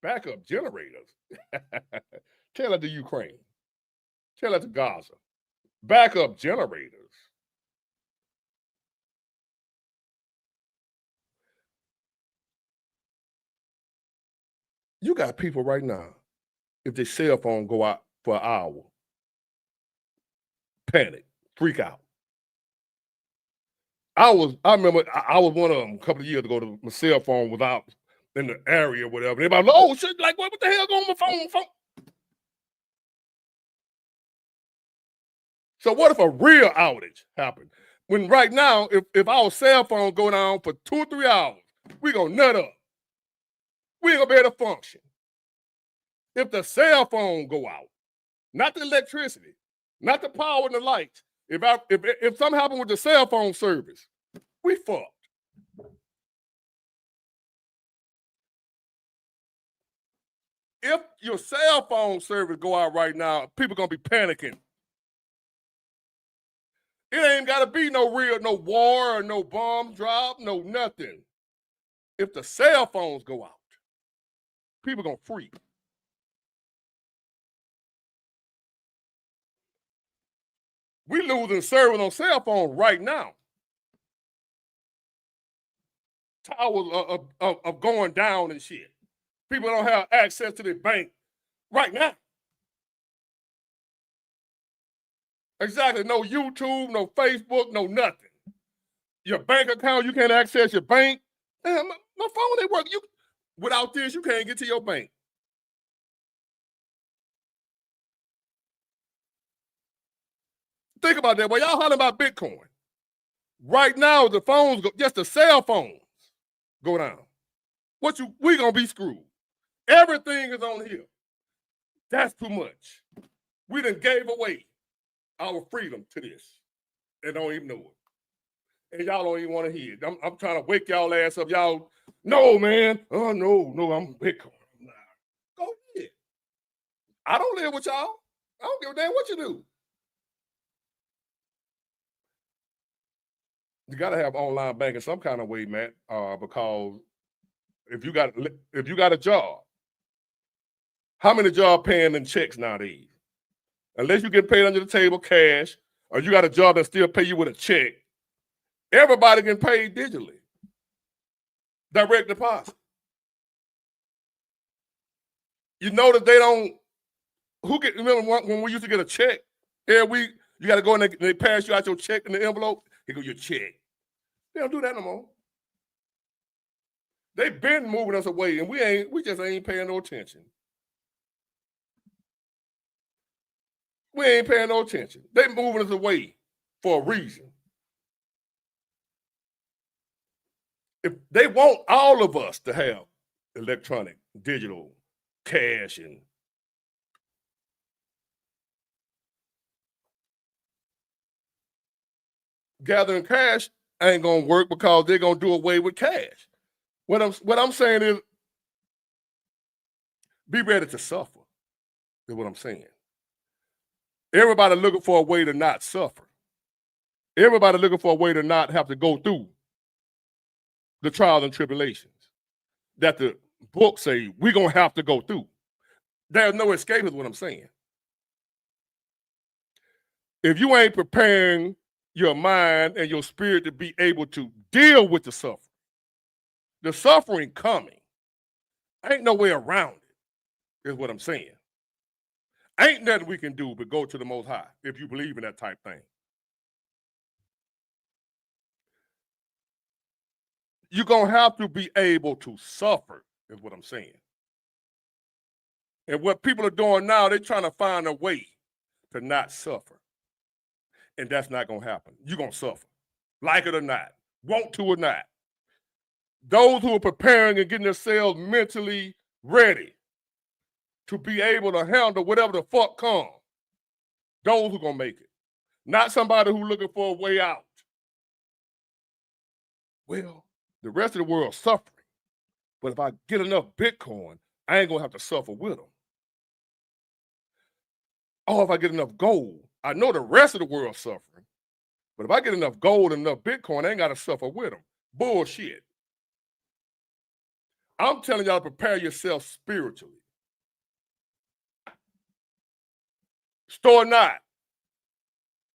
Backup generators. Tell that to Ukraine. Tell that to Gaza. Backup generators. You got people right now, if their cell phone go out for an hour, panic, freak out. I remember I was one of them a couple of years ago. My cell phone was out in the area or whatever. Everybody, oh shit, like what the hell going on my phone? So what if a real outage happened? When right now, if our cell phone go down for 2 or 3 hours, we gonna nut up. We ain't gonna be able to function. If the cell phone go out, not the electricity, not the power and the lights. If something happened with the cell phone service, we fucked. If your cell phone service go out right now, people gonna be panicking. It ain't gotta be no war or no bomb drop, no nothing. If the cell phones go out, people gonna freak. We losing service on cell phones right now. Towers are going down and shit. People don't have access to their bank right now. Exactly. No YouTube, no Facebook, no nothing. Your bank account, you can't access your bank. Damn, my phone ain't working. Without this, you can't get to your bank. Think about that. While y'all hollering about Bitcoin, right now the phones go, just the cell phones go down. We gonna be screwed. Everything is on here. That's too much. We done gave away our freedom to this and don't even know it. And y'all don't even want to hear it. I'm trying to wake y'all ass up. Y'all, no, man. Oh, no, I'm Bitcoin. Nah. Go ahead. I don't live with y'all. I don't give a damn what you do. You got to have online banking some kind of way, man, because if you got a job, how many jobs paying in checks nowadays? Unless you get paid under the table cash, or you got a job that still pay you with a check, everybody can pay digitally. Direct deposit. You notice they don't. Remember when we used to get a check every week? You got to go and they pass you out your check in the envelope. Here go your check. They don't do that no more. They've been moving us away, and we just ain't paying no attention. We ain't paying no attention. They moving us away for a reason. If they want all of us to have electronic, digital cash and gathering cash ain't gonna work because they're gonna do away with cash. What I'm saying is be ready to suffer, is what I'm saying. Everybody looking for a way to not suffer. Everybody looking for a way to not have to go through the trials and tribulations that the book say we're gonna have to go through. There's no escape, is what I'm saying. If you ain't preparing your mind and your spirit to be able to deal with the suffering coming, ain't no way around it, is what I'm saying. Ain't nothing we can do but go to the Most High if you believe in that type thing. You're going to have to be able to suffer, is what I'm saying. And what people are doing now, they're trying to find a way to not suffer. And that's not going to happen. You're going to suffer, like it or not, want to or not. Those who are preparing and getting themselves mentally ready to be able to handle whatever the fuck comes, those who are going to make it. Not somebody who's looking for a way out. Well, the rest of the world's suffering. But if I get enough Bitcoin, I ain't going to have to suffer with them. Oh, if I get enough gold, I know the rest of the world's suffering. But if I get enough gold and enough Bitcoin, I ain't got to suffer with them. Bullshit. I'm telling y'all to prepare yourself spiritually. Store not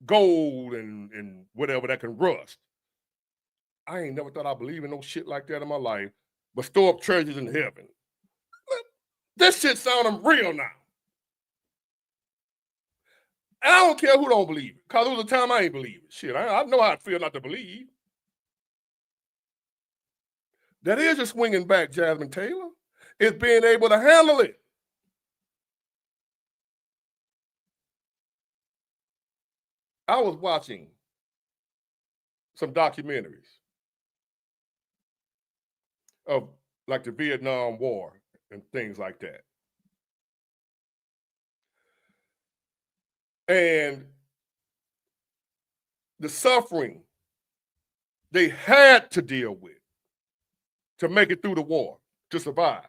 gold and whatever that can rust. I ain't never thought I believe in no shit like that in my life, but store up treasures in heaven. This shit sounding real now. And I don't care who don't believe it, because there was a time I ain't believe it. Shit, I know how it feels not to believe. That is just swinging back, Jasmine Taylor. It's being able to handle it. I was watching some documentaries of like the Vietnam War and things like that. And the suffering they had to deal with to make it through the war, to survive.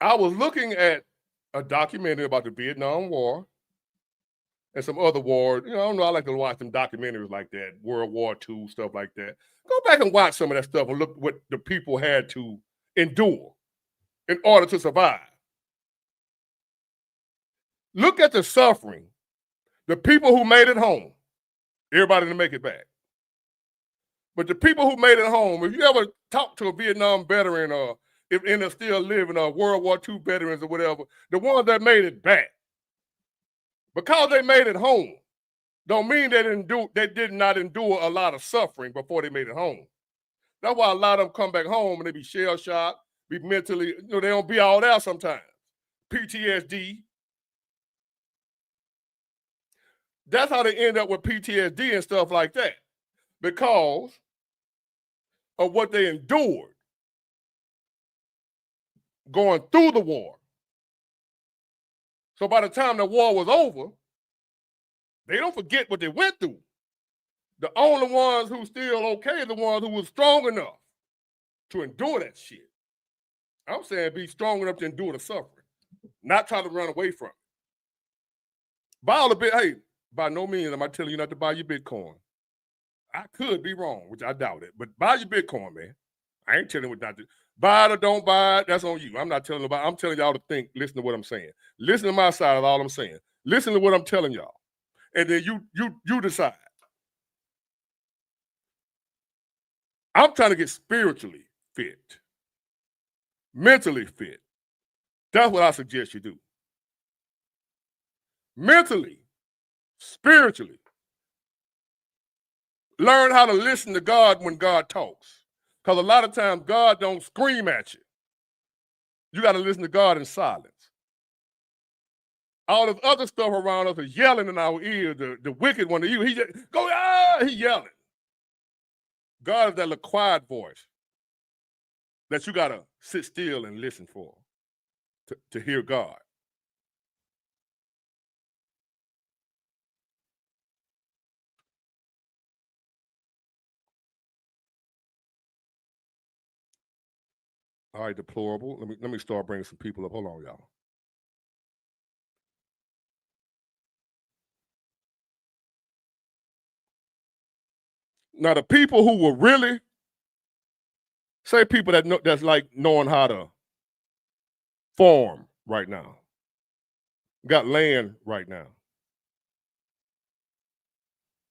I was looking at a documentary about the Vietnam War and some other wars. You know, I don't know, I like to watch some documentaries like that, World War II, stuff like that. Go back and watch some of that stuff and look what the people had to endure in order to survive. Look at the suffering. The people who made it home, everybody didn't make it back. But the people who made it home, if you ever talk to a Vietnam veteran or if they're still living, World War II veterans or whatever, the ones that made it back, because they made it home, don't mean they did not endure a lot of suffering before they made it home. That's why a lot of them come back home and they be shell-shocked, be mentally, they don't be all there sometimes. PTSD. That's how they end up with PTSD and stuff like that, because of what they endured going through the war. So by the time the war was over, they don't forget what they went through. The only ones who still okay are the ones who were strong enough to endure that shit. I'm saying be strong enough to endure the suffering, not try to run away from it. Buy all the bit. Hey, by no means am I telling you not to buy your Bitcoin. I could be wrong, which I doubt it, but buy your Bitcoin, man. I ain't telling you what not to. Buy it or don't buy it, that's on you. I'm not telling about. I'm telling y'all to think, listen to what I'm saying. Listen to my side of all I'm saying. Listen to what I'm telling y'all. And then you decide. I'm trying to get spiritually fit, mentally fit. That's what I suggest you do. Mentally, spiritually. Learn how to listen to God when God talks. Because a lot of times God don't scream at you. You got to listen to God in silence. All this other stuff around us is yelling in our ear. The wicked one, he just go, he yelling. God is that little quiet voice that you gotta sit still and listen for to hear God. All right, deplorable. Let me start bringing some people up. Hold on, y'all. Now, the people who will really say people that know that's like knowing how to farm right now, got land right now,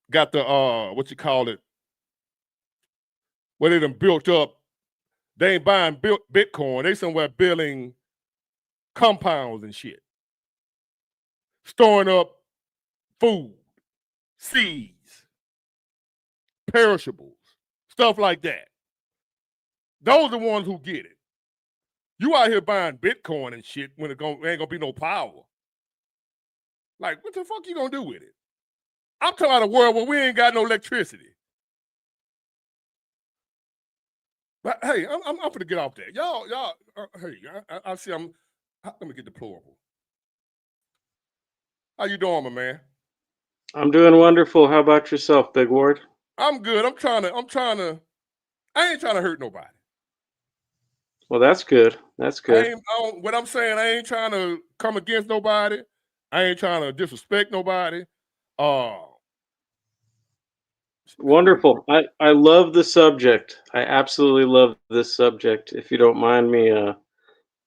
got the what you call it, where they done built up. They ain't buying Bitcoin. They somewhere building compounds and shit, storing up food, seeds, perishables, stuff like that. Those are the ones who get it. You out here buying Bitcoin and shit when ain't gonna be no power. Like, what the fuck you gonna do with it? I'm talking about a world where we ain't got no electricity. But hey, I'm gonna get off that. Y'all, hey, I see let me get deplorable. How you doing, my man? I'm doing wonderful. How about yourself, Big Ward? I'm good. I ain't trying to hurt nobody. Well, that's good. That's good. What I'm saying, I ain't trying to come against nobody. I ain't trying to disrespect nobody. Wonderful. I love the subject. I absolutely love this subject. If you don't mind me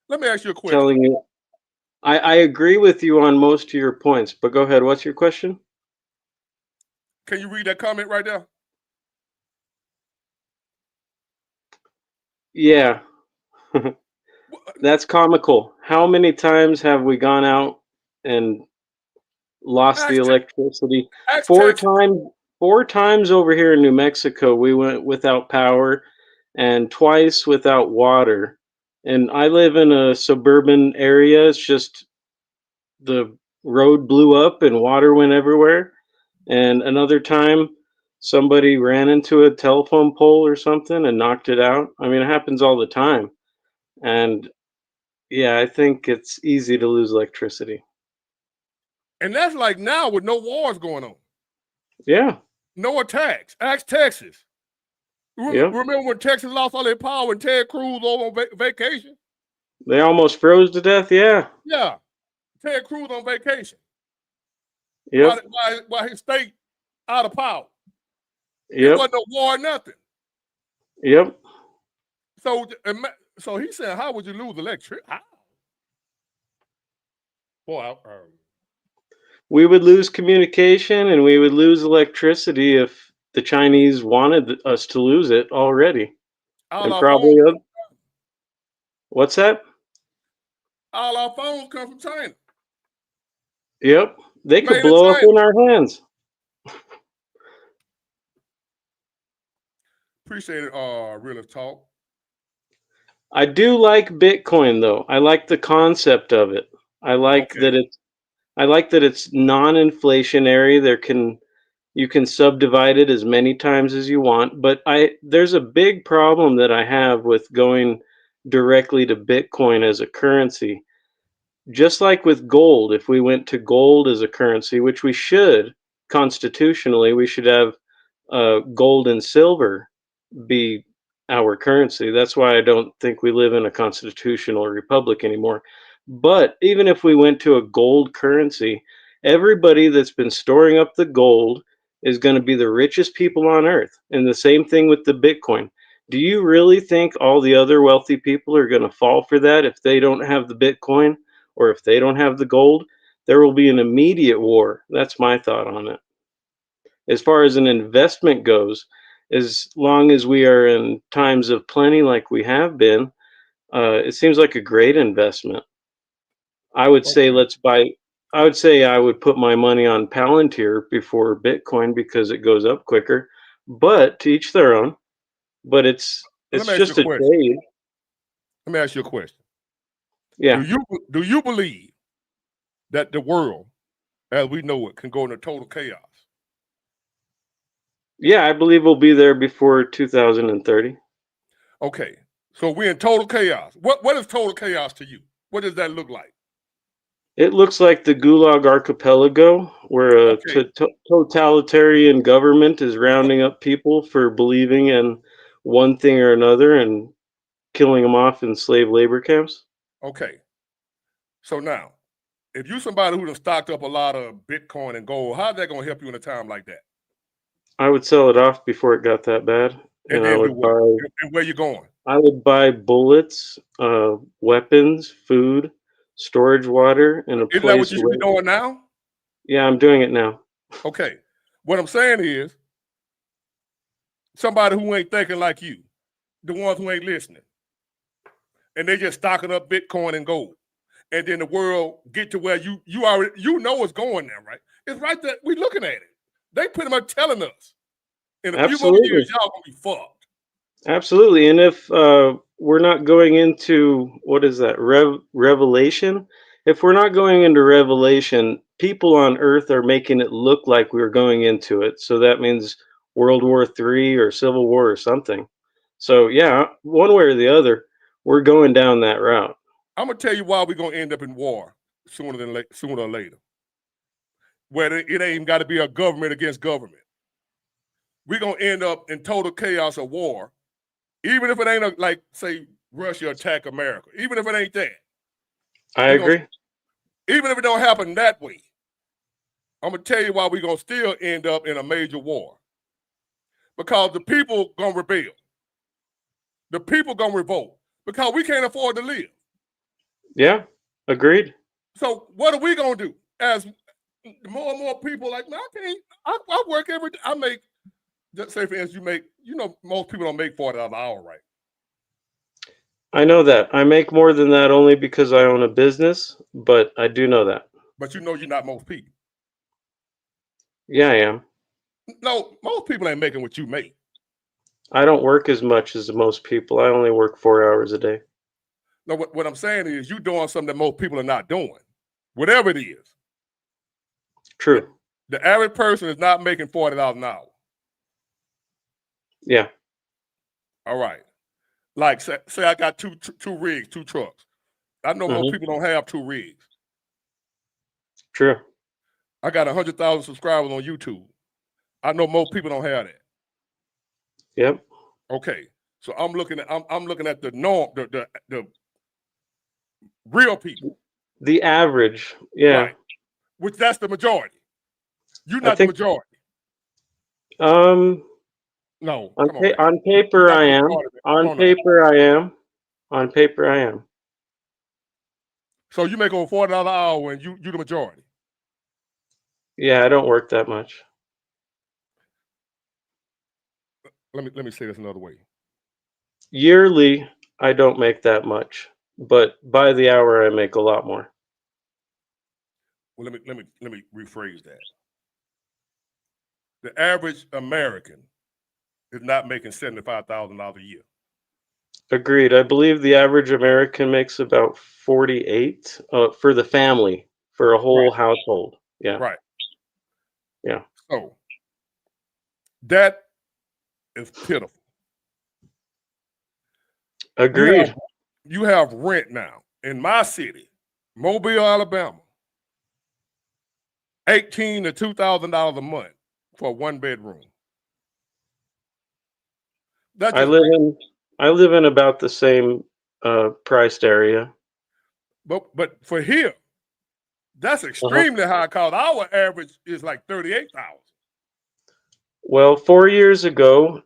let me ask you a question. telling you, I agree with you on most of your points, but go ahead. What's your question? Can you read that comment right there? Yeah. That's comical. How many times have we gone out and lost the electricity? Four times over here in New Mexico, we went without power, and twice without water. And I live in a suburban area. It's just the road blew up and water went everywhere. And another time, somebody ran into a telephone pole or something and knocked it out. I mean, it happens all the time. And yeah, I think it's easy to lose electricity. And that's like now with no wars going on. Yeah. No attacks. Ask Texas. Yep. Remember when Texas lost all their power and Ted Cruz over on vacation? They almost froze to death. Yeah. Yeah. Ted Cruz on vacation. Yep. While his state out of power. Yep. It wasn't no war or nothing. Yep. So he said, how would you lose electricity? How? Boy, we would lose communication and we would lose electricity if the Chinese wanted us to lose it already. And probably what's that? All our phones come from China. Yep. They could blow up in our hands. Appreciate it, Real Talk. I do like Bitcoin though. I like the concept of it. I like that it's non-inflationary. You can subdivide it as many times as you want, but there's a big problem that I have with going directly to Bitcoin as a currency. Just like with gold, if we went to gold as a currency, which we should constitutionally, we should have gold and silver be our currency. That's why I don't think we live in a constitutional republic anymore. But even if we went to a gold currency, everybody that's been storing up the gold is going to be the richest people on earth. And the same thing with the Bitcoin. Do you really think all the other wealthy people are going to fall for that if they don't have the Bitcoin or if they don't have the gold? There will be an immediate war. That's my thought on it. As far as an investment goes, as long as we are in times of plenty like we have been, it seems like a great investment. I would say I would put my money on Palantir before Bitcoin because it goes up quicker, but to each their own. But it's just a trade. Let me ask you a question. Yeah. Do you believe that the world, as we know it, can go into total chaos? Yeah, I believe we'll be there before 2030. Okay, so we're in total chaos. What is total chaos to you? What does that look like? It looks like the Gulag Archipelago, where a Okay, totalitarian government is rounding up people for believing in one thing or another and killing them off in slave labor camps. okay. So now, if you somebody who done stocked up a lot of Bitcoin and gold, how's that gonna help you in a time like that? I would sell it off before it got that bad, And and then do what? And where you going? I would buy bullets, weapons, food, storage water, and a Isn't that what place you should be where. doing now? Yeah, I'm doing it now. Okay. What I'm saying is somebody who ain't thinking like you, the ones who ain't listening, and they just stocking up Bitcoin and gold. And then the world get to where you already know it's going there, right? It's right there. We looking at it. They pretty much telling us in a few more Absolutely. years, y'all gonna be fucked. Absolutely. And if we're not going into what is that, revelation? If we're not going into revelation, people on Earth are making it look like we're going into it. So that means World War III or Civil War or something. So, yeah, one way or the other, we're going down that route. I'm gonna tell you why we're gonna end up in war sooner or later. Where it ain't even got to be a government against government. We're gonna end up in total chaos of war, even if it ain't like say Russia attack America. Even if it ain't that, I we gonna agree. even if it don't happen that way. I'm gonna tell you why we're gonna still end up in a major war. Because the people gonna rebel. The people gonna revolt because we can't afford to live. Yeah, agreed. So what are we gonna do? As more and more people like, man, I can't. I work every day. I make. Just say for instance, you make. You know, most people don't make $40 an hour, right? I know that. I make more than that only because I own a business, but I do know that. But you know, you're not most people. Yeah, I am. No, most people ain't making what you make. I don't work as much as most people. I only work 4 hours a day. No, what I'm saying is you're doing something that most people are not doing. Whatever it is, the, True. the average person is not making $40 an hour. Yeah. All right. Like say I got two rigs, two trucks. I know most Hmm. people don't have two rigs. True. I got 100,000 subscribers on YouTube. I know most people don't have that. Yep. Okay, so I'm looking at the norm, the real people, The average. Yeah. right? Which that's the majority. You're I not the think majority. um No, come on, man. on You're paper not I the am. majority, man. On No, no. paper I am. On paper I am. So you make over $40 an hour when you the majority. Yeah, I don't work that much. Let me say this another way. Yearly I don't make that much, but by the hour I make a lot more. Well, let me rephrase that. The average American is not making $75,000 a year. Agreed. I believe the average American makes about 48 for the family, for a whole Right, household. Yeah. right. Yeah. So that is pitiful. You have Agreed. you have rent now in my city, Mobile, Alabama, $1,800 to $2,000 a month for a 1 bedroom. That's I just live rent. in I live in about the same priced area. But for here, that's Uh-huh. extremely high because our average is like 38,000. Well, 4 years ago,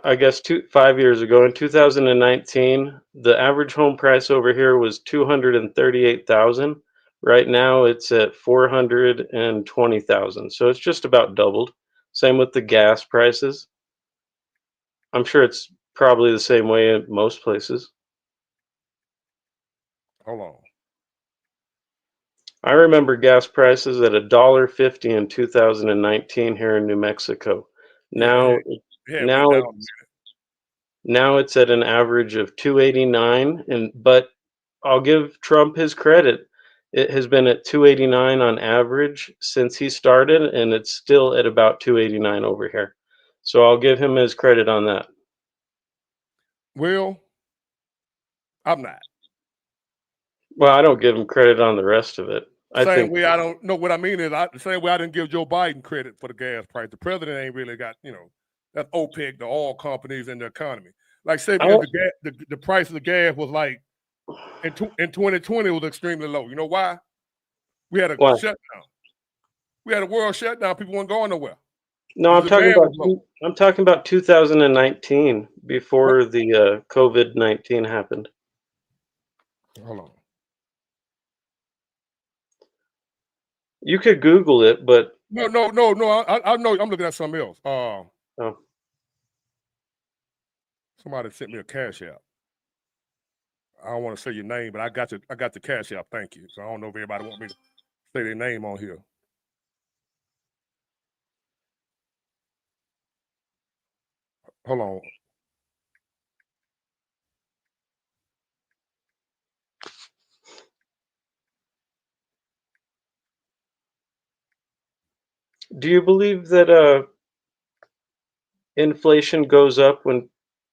I guess 5 years ago, in 2019, the average home price over here was 238,000. Right now, it's at 420,000. So it's just about doubled. Same with the gas prices. I'm sure it's probably the same way in most places. Hold on. I remember gas prices at $1.50 in 2019 here in New Mexico. Yeah, it Now, went now down. it's now it's at an average of 289, and but I'll give Trump his credit. It has been at 289 on average since he started, and it's still at about 289 over here. So I'll give him his credit on that. Well, I'm not. Well, I don't give him credit on the rest of it. I Same think way I don't know what I mean is the same way I didn't give Joe Biden credit for the gas price. The president ain't really got, that's OPEC, the oil companies and the economy. Like say I because don't- the price of the gas was like in 2020 was extremely low. You know why? We had a why? shutdown. We had a world shutdown. People weren't going nowhere. No, The demand was low. I'm talking about 2019 before the COVID-19 happened. Hold on. You could Google it, but No. I know. I'm looking at something else. oh, Somebody sent me a cash app. I don't want to say your name, but I got the cash app. Thank you. So I don't know if everybody want me to say their name on here. Hold on. do you believe that inflation goes up when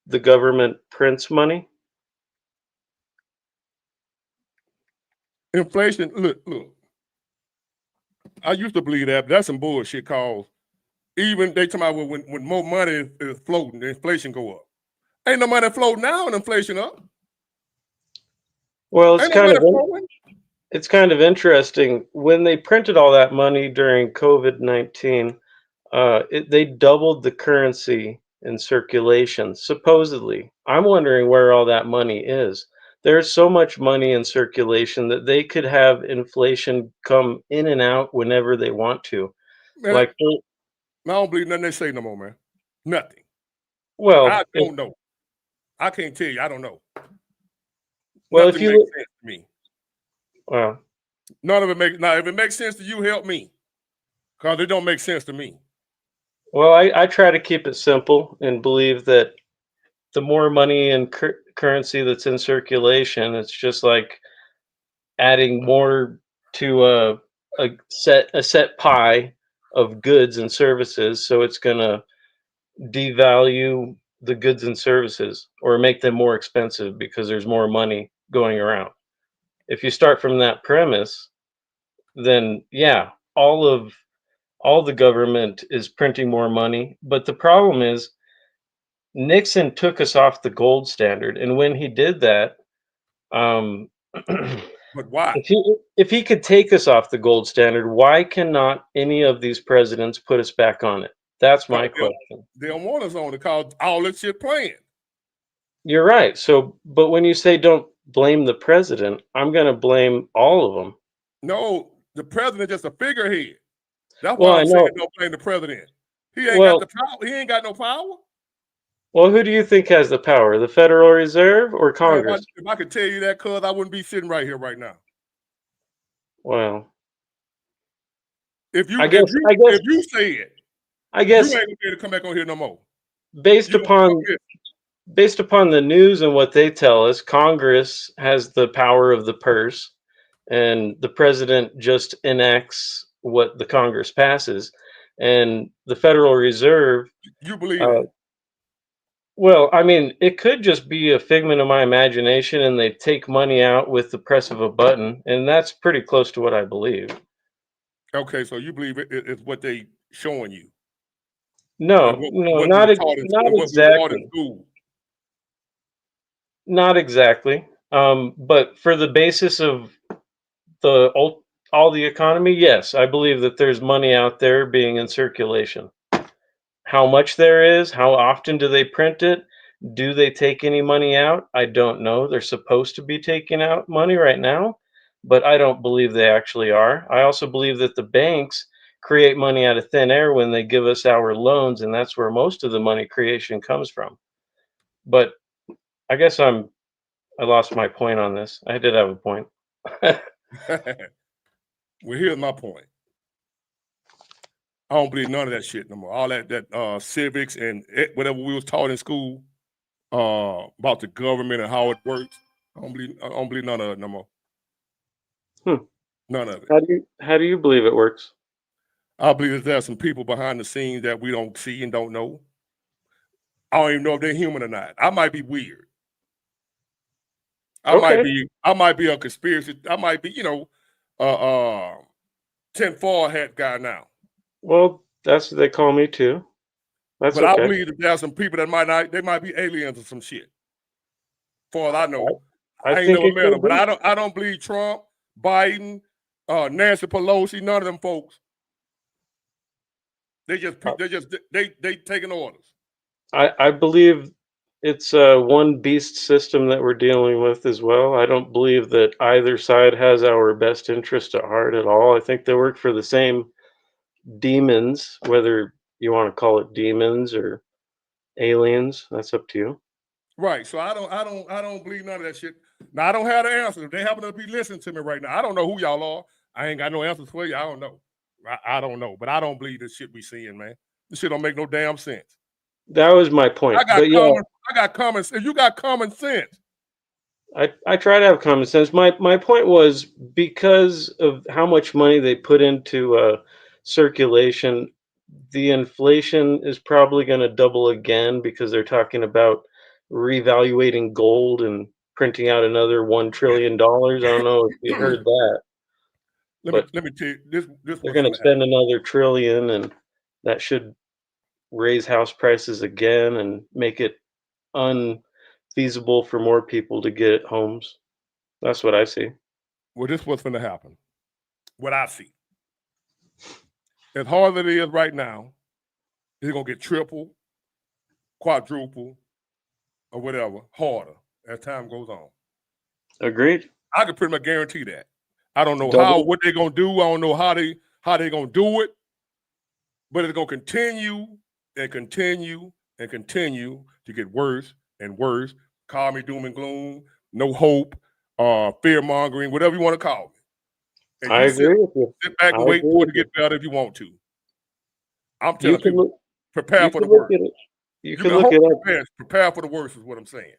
the government prints money? Inflation. Look. I used to believe that, but that's some bullshit. Cause even they talking about when more money is floating, the inflation go up. Ain't no money floating now, and inflation up. Well, Ain't no money flowing. it's kind of interesting when they printed all that money during COVID-19. They doubled the currency in circulation, supposedly. I'm wondering where all that money is. There's so much money in circulation that they could have inflation come in and out whenever they want to. Man, Like, I don't believe nothing they say no more, man. Nothing. well, I don't know. I can't tell you. I don't know. well, if Nothing you makes look, sense to me. well, None of it makes. Now, if it makes sense to you, help me, cause it don't make sense to me. well, I try to keep it simple and believe that the more money and currency that's in circulation, it's just like adding more to a set pie of goods and services, so it's gonna devalue the goods and services or make them more expensive because there's more money going around. If you start from that premise, then yeah, all the government is printing more money. But the problem is Nixon took us off the gold standard, and when he did that, um, But why? if he could take us off the gold standard, why cannot any of these presidents put us back on it? That's my Cause question. they don't want us on it. Cause all this shit playing. You're right. So, but when you say don't blame the president, I'm going to blame all of them. No, the president just a figurehead. That's Well, why I I'm saying know. don't blame the president. He ain't got Well, the power. He ain't got no power. well, who do you think has the power? The Federal Reserve or Man, Congress? if I could tell you that, cuz I wouldn't be sitting right here right now. Well, If you I if guess, you I guess, if you say it, I you ain't guess, gonna be able to come back on here no more. based You gonna be upon on here. based upon the news and what they tell us, Congress has the power of the purse, and the president just enacts what the Congress passes, and the Federal Reserve. You believe Uh, that? well, I mean, it could just be a figment of my imagination, and they take money out with the press of a button, and that's pretty close to what I believe. Okay, so you believe it's what they showing you and No, what no, what we not were taught in not and what we were taught in exactly, school. not exactly. But for the basis of the all the economy, yes, I believe that there's money out there being in circulation. How much there is, how often do they print it? Do they take any money out? I don't know. They're supposed to be taking out money right now, but I don't believe they actually are. I also believe that the banks create money out of thin air when they give us our loans, and that's where most of the money creation comes from. But I guess I lost my point on this. I did have a point. Well, here's my point. I don't believe none of that shit no more. All that civics and whatever we was taught in school about the government and how it works. I don't believe none of it no more. Hmm. None of it. How do you believe it works? I believe that there's some people behind the scenes that we don't see and don't know. I don't even know if they're human or not. I might be weird. I Okay. might be a conspiracy. I might be, tinfoil hat guy now. Well, that's what they call me too. That's But I okay. believe that there are some people that might be aliens or some shit. For all I know, I I ain't think never it met them. could But be. I don't believe Trump, Biden, Nancy Pelosi, none of them folks. They taking orders. I believe it's a one beast system that we're dealing with as well. I don't believe that either side has our best interest at heart at all. I think they work for the same demons, whether you want to call it demons or aliens. That's up to you. Right. So I don't believe none of that shit. Now I don't have the answers. If they happen to be listening to me right now, I don't know who y'all are. I ain't got no answers for you. I don't know. I don't know. But I don't believe this shit we seeing, man. This shit don't make no damn sense. That was my point. But yeah, I got common sense. You got common sense. I try to have common sense. My point was because of how much money they put into circulation, the inflation is probably going to double again because they're talking about revaluating gold and printing out another $1 trillion. I don't know if you heard that, but Let me tell you this they're what's going to gonna happen. spend another trillion, and that should raise house prices again and make it unfeasible for more people to get homes. That's what I see. Well, this what's gonna happen. What I see. As hard as it is right now, it's gonna get triple, quadruple, or whatever, harder as time goes on. Agreed. I can pretty much guarantee that. I don't know Double. what they're gonna do. I don't know how they gonna do it, but it's gonna continue and continue and continue to get worse and worse. Call me doom and gloom, no hope, fear mongering, whatever you want to call it. And I you agree with you. sit back I and agree wait for it with to you. get better if you want to. I'm You telling can people, look. prepare You for the can look worst. at it. You You can can look hope it for up. the best. Prepare for the worst is what I'm saying.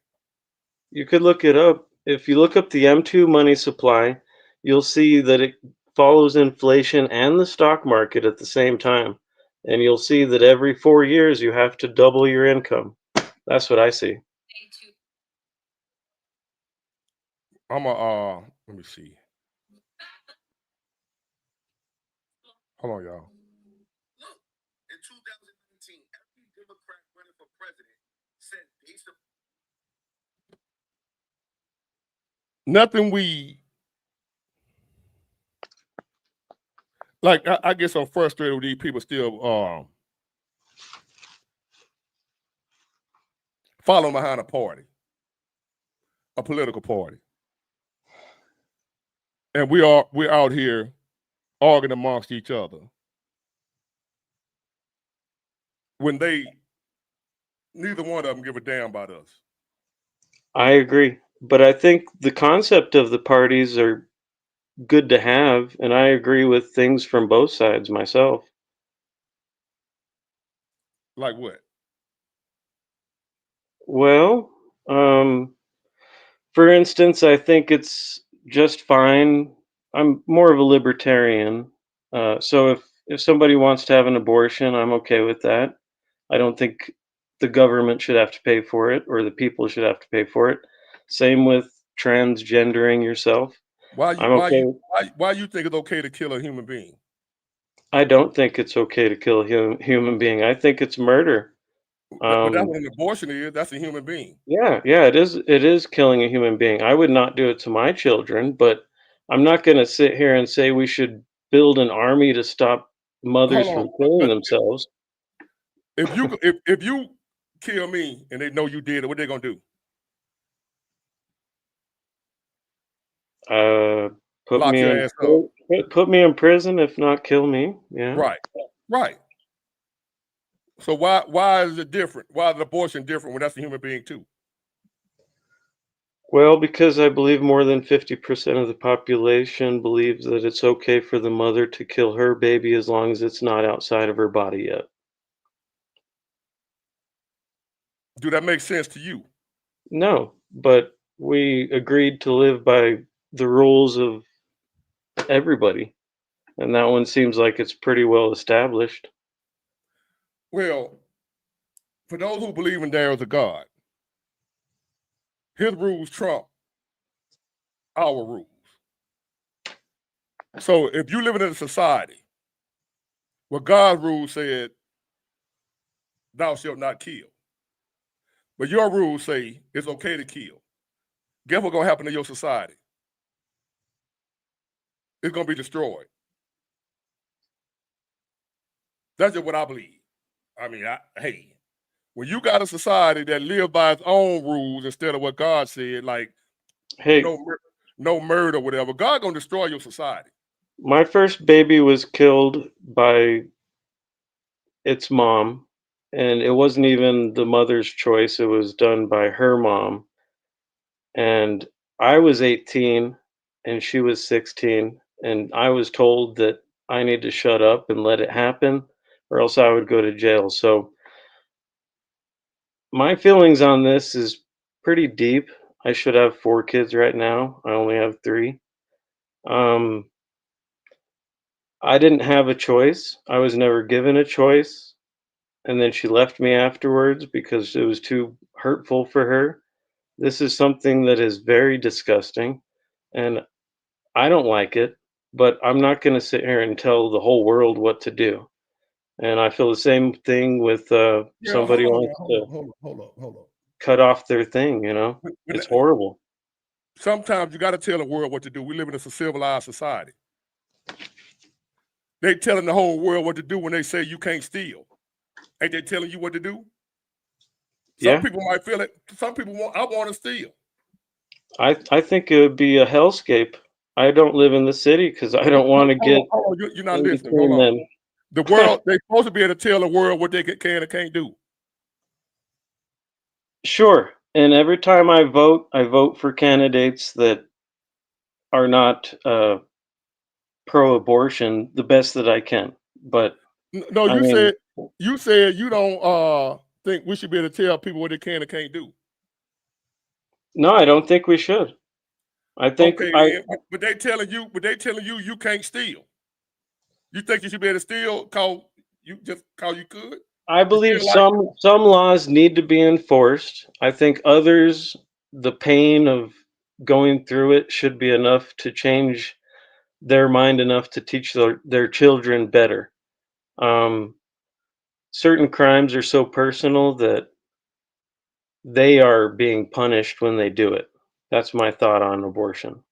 You could look it up. If you look up the M2 money supply, you'll see that it follows inflation and the stock market at the same time. And you'll see that every 4 years you have to double your income. That's what I see. I'm let me see. Hold on, y'all. Look, in 2019, every Democrat running for president said nothing we like. I guess I'm frustrated with these people still following behind a party, a political party, and we're out here arguing amongst each other when neither one of them give a damn about us. I agree. But I think the concept of the parties are good to have, and I agree with things from both sides myself. Like what? Well, um, for instance, I think it's just fine. I'm more of a libertarian, so if somebody wants to have an abortion, I'm okay with that. I don't think the government should have to pay for it, or the people should have to pay for it. Same with transgendering yourself. I'm okay. Why you think it's okay to kill a human being? I don't think it's okay to kill a human being. I think it's murder. But that's Um, what an abortion is. That's a human being. Yeah, yeah, it is. It is killing a human being. I would not do it to my children, but I'm not going to sit here and say we should build an army to stop Hold mothers on, from killing but themselves. if you kill me and they know you did it, what they gonna do? Uh, put Lock me your in ass up. put me in prison, if not kill me. Yeah. Right, right. So why is it different? Why is abortion different when that's a human being too? Well, because I believe more than 50% of the population believes that it's okay for the mother to kill her baby as long as it's not outside of her body yet. Do that make sense to you? No, but we agreed to live by the rules of everybody. And that one seems like it's pretty well established. Well, for those who believe in there is a God, his rules trump our rules. So if you living in a society where God's rules said, thou shalt not kill, but your rules say it's okay to kill, guess what's going to happen to your society? It's going to be destroyed. That's just what I believe. I mean, hey, when you got a society that lives by its own rules instead of what God said, like Hey, no murder, whatever, God gonna destroy your society. my first baby was killed by its mom, and it wasn't even the mother's choice. It was done by her mom. And I was 18 and she was 16, and I was told that I need to shut up and let it happen or else I would go to jail. So my feelings on this is pretty deep. I should have 4 kids right now. I only have 3. Um, I didn't have a choice. I was never given a choice. And then she left me afterwards because it was too hurtful for her. This is something that is very disgusting, and I don't like it, but I'm not going to sit here and tell the whole world what to do. And I feel the same thing with somebody wants to Hold on. cut off their thing, It's horrible. Sometimes you got to tell the world what to do. We live in a civilized society. They telling the whole world what to do when they say you can't steal. Ain't they telling you what to do? Some people might feel it. Some people I want to steal. I think it would be a hellscape. I don't live in the city because I don't want to get. You're not listening. Hold on. Them. The world, they're supposed to be able to tell the world what they can and can't do. Sure. And every time I vote for candidates that are not pro-abortion the best that I can. But no, you said you don't think we should be able to tell people what they can and can't do. No, I don't think we should. I think but they telling you you can't steal. You think you should be able to steal cause you could? I believe some laws need to be enforced. I think others, the pain of going through it should be enough to change their mind enough to teach their children better. Certain crimes are so personal that they are being punished when they do it. That's my thought on abortion.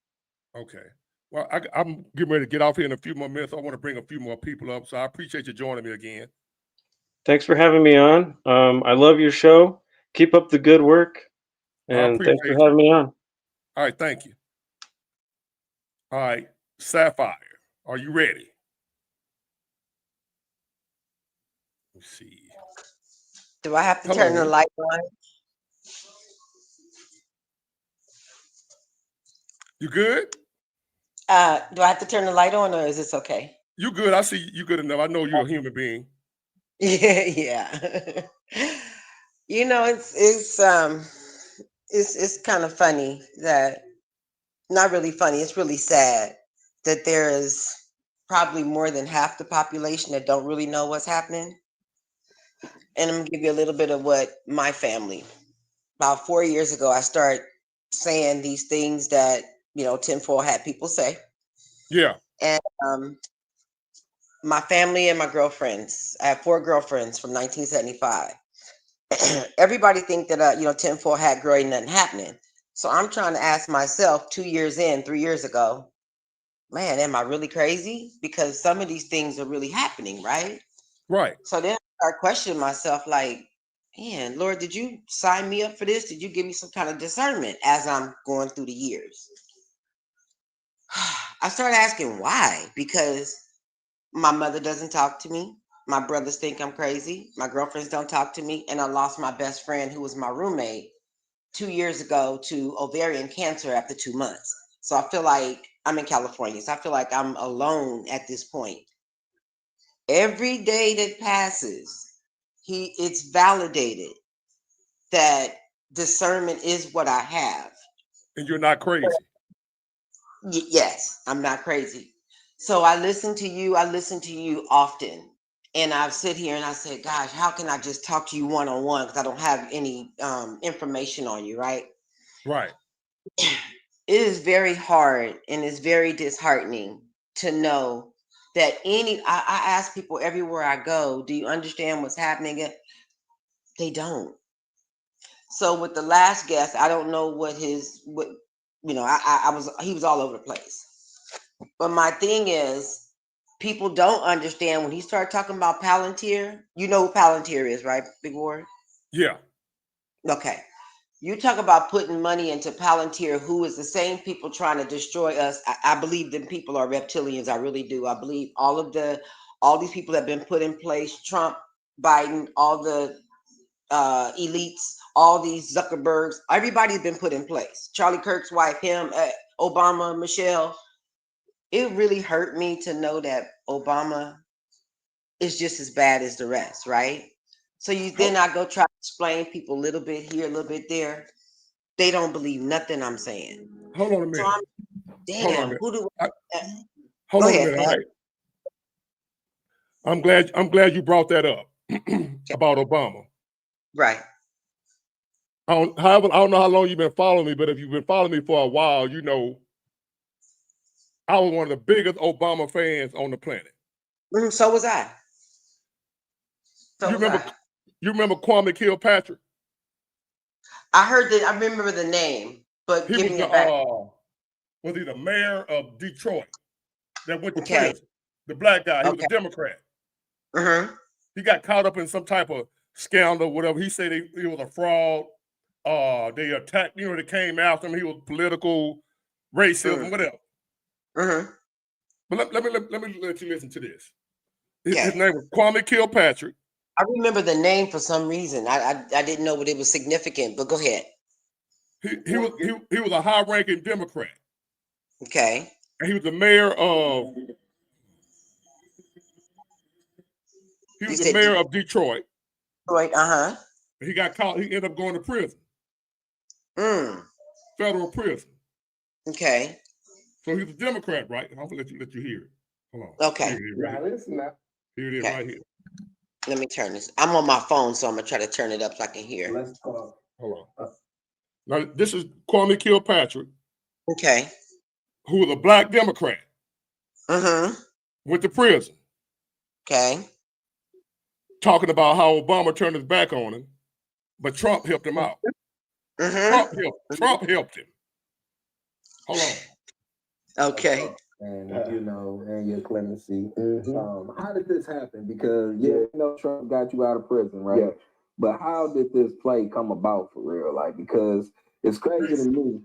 Okay. Well, I'm getting ready to get off here in a few more minutes. I want to bring a few more people up, so I appreciate you joining me again. Thanks for having me on. I love your show. Keep up the good work, and thanks for having me on. All right, thank you. All right, Sapphire, are you ready? Let's see. Do I have to turn the light on? You good? Do I have to turn the light on, or is this okay? You good? I see you good enough. I know you're a human being. Yeah. It's kind of funny that, not really funny, it's really sad that there is probably more than half the population that don't really know what's happening. And I'm gonna give you a little bit of what my family, about 4 years ago, I started saying these things that, tinfoil hat people say. Yeah. And my family and my girlfriends, I have 4 girlfriends from 1975. Everybody think that tinfoil hat girl ain't nothing happening. So I'm trying to ask myself 2 years in, 3 years ago, man, am I really crazy? Because some of these things are really happening, right? Right. So then I start questioning myself, like, man, Lord, did you sign me up for this? Did you give me some kind of discernment as I'm going through the years? I started asking why, because my mother doesn't talk to me. My brothers think I'm crazy. My girlfriends don't talk to me. And I lost my best friend, who was my roommate, 2 years ago to ovarian cancer after 2 months. So I feel like I'm in California. So I feel like I'm alone at this point. Every day that passes, it's validated that discernment is what I have. And you're not crazy. Yes, I'm not crazy. So I listen to you often. And I've sit here and I said, gosh, how can I just talk to you one-on-one? Because I don't have any information on you, right? Right. It is very hard and it's very disheartening to know that I ask people everywhere I go, do you understand what's happening? They don't. So with the last guest, I don't know what he was all over the place. But my thing is, people don't understand when he started talking about Palantir. You know who Palantir is, right, Big Ward? Yeah. Okay. You talk about putting money into Palantir, who is the same people trying to destroy us. I believe them people are reptilians. I really do. I believe all these people have been put in place, Trump, Biden, all the elites, all these Zuckerbergs, everybody's been put in place. Charlie Kirk's wife, him, Obama, Michelle. It really hurt me to know that Obama is just as bad as the rest, right? So then I go try to explain people a little bit here, a little bit there. They don't believe nothing I'm saying. Hold on a minute. So damn, who do hold go on ahead, a minute. All right. I'm glad you brought that up about Obama. Right. I don't know how long you've been following me, but if you've been following me for a while, you know I was one of the biggest Obama fans on the planet. So was I. You remember Kwame Kilpatrick? I remember the name, but give me a back. Was he the mayor of Detroit that went to prison? The black guy, he was a Democrat. He got caught up in some type of scandal, whatever. He said he was a fraud. They attacked, they came after him. He was political, racism, whatever. But let me let you listen to this. His name was Kwame Kilpatrick. I remember the name for some reason. I didn't know what it was significant, but go ahead. He was a high-ranking Democrat. Okay. And he was the mayor of. He was the mayor of Detroit. Detroit, He got caught. He ended up going to prison. Federal prison. Okay. So he's a Democrat, right? I'm gonna let you hear it. Hold on. Okay. Here it is, right here. Let me turn this. I'm on my phone, so I'm gonna try to turn it up so I can hear. Let's talk. Hold on. Now this is Kwame Kilpatrick. Okay. Who was a black Democrat. Went to prison. Okay. Talking about how Obama turned his back on him, but Trump helped him out. Trump helped him. Hold on. Okay. And and your clemency. How did this happen? Because Trump got you out of prison, right? Yeah. But how did this play come about for real? Like, because it's crazy to me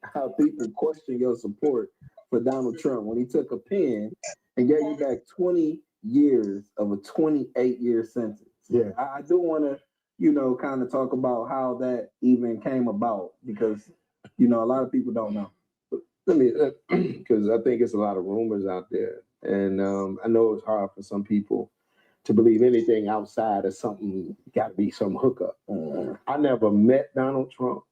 how people question your support for Donald Trump when he took a pen and gave you back 20 years of a 28-year sentence. Yeah, I do want to, kind of talk about how that even came about, because, a lot of people don't know. Let me, because I think it's a lot of rumors out there, and I know it's hard for some people to believe anything outside of something. Got to be some hookup. I never met Donald Trump.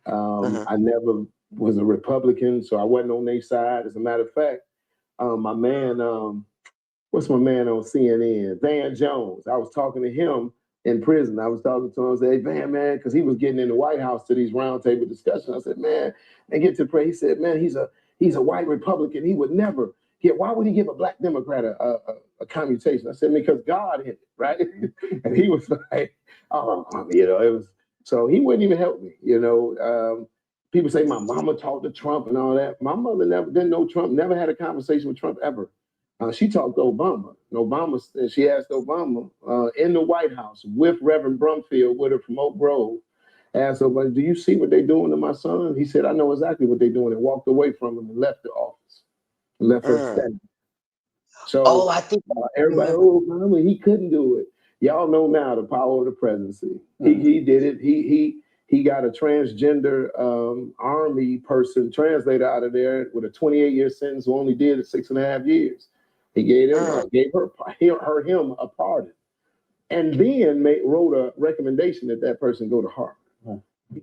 I never was a Republican, so I wasn't on their side. As a matter of fact, my man, what's my man on CNN, Van Jones? I was talking to him in prison. I was talking to him. I said, "Hey, Van, man," because he was getting in the White House to these roundtable discussions. I said, "Man," and get to pray. He said, "Man, he's a white Republican. He would never get. Why would he give a black Democrat a commutation?" I said, "Because God hit it, right?" And he was like, "Oh, it was." So he wouldn't even help me. People say my mama talked to Trump and all that. My mother didn't know Trump. Never had a conversation with Trump ever. She talked to Obama. And she asked Obama in the White House with Reverend Brumfield with her from Oak Grove, asked Obama, "Do you see what they're doing to my son?" He said, "I know exactly what they're doing," and walked away from him and left the office, and left her standing. So I think everybody, Obama, he couldn't do it. Y'all know now the power of the presidency. He did it. He got a transgender army person translator out of there with a 28-year sentence who only did it 6.5 years. He gave him a pardon, and then wrote a recommendation that person go to Harvard.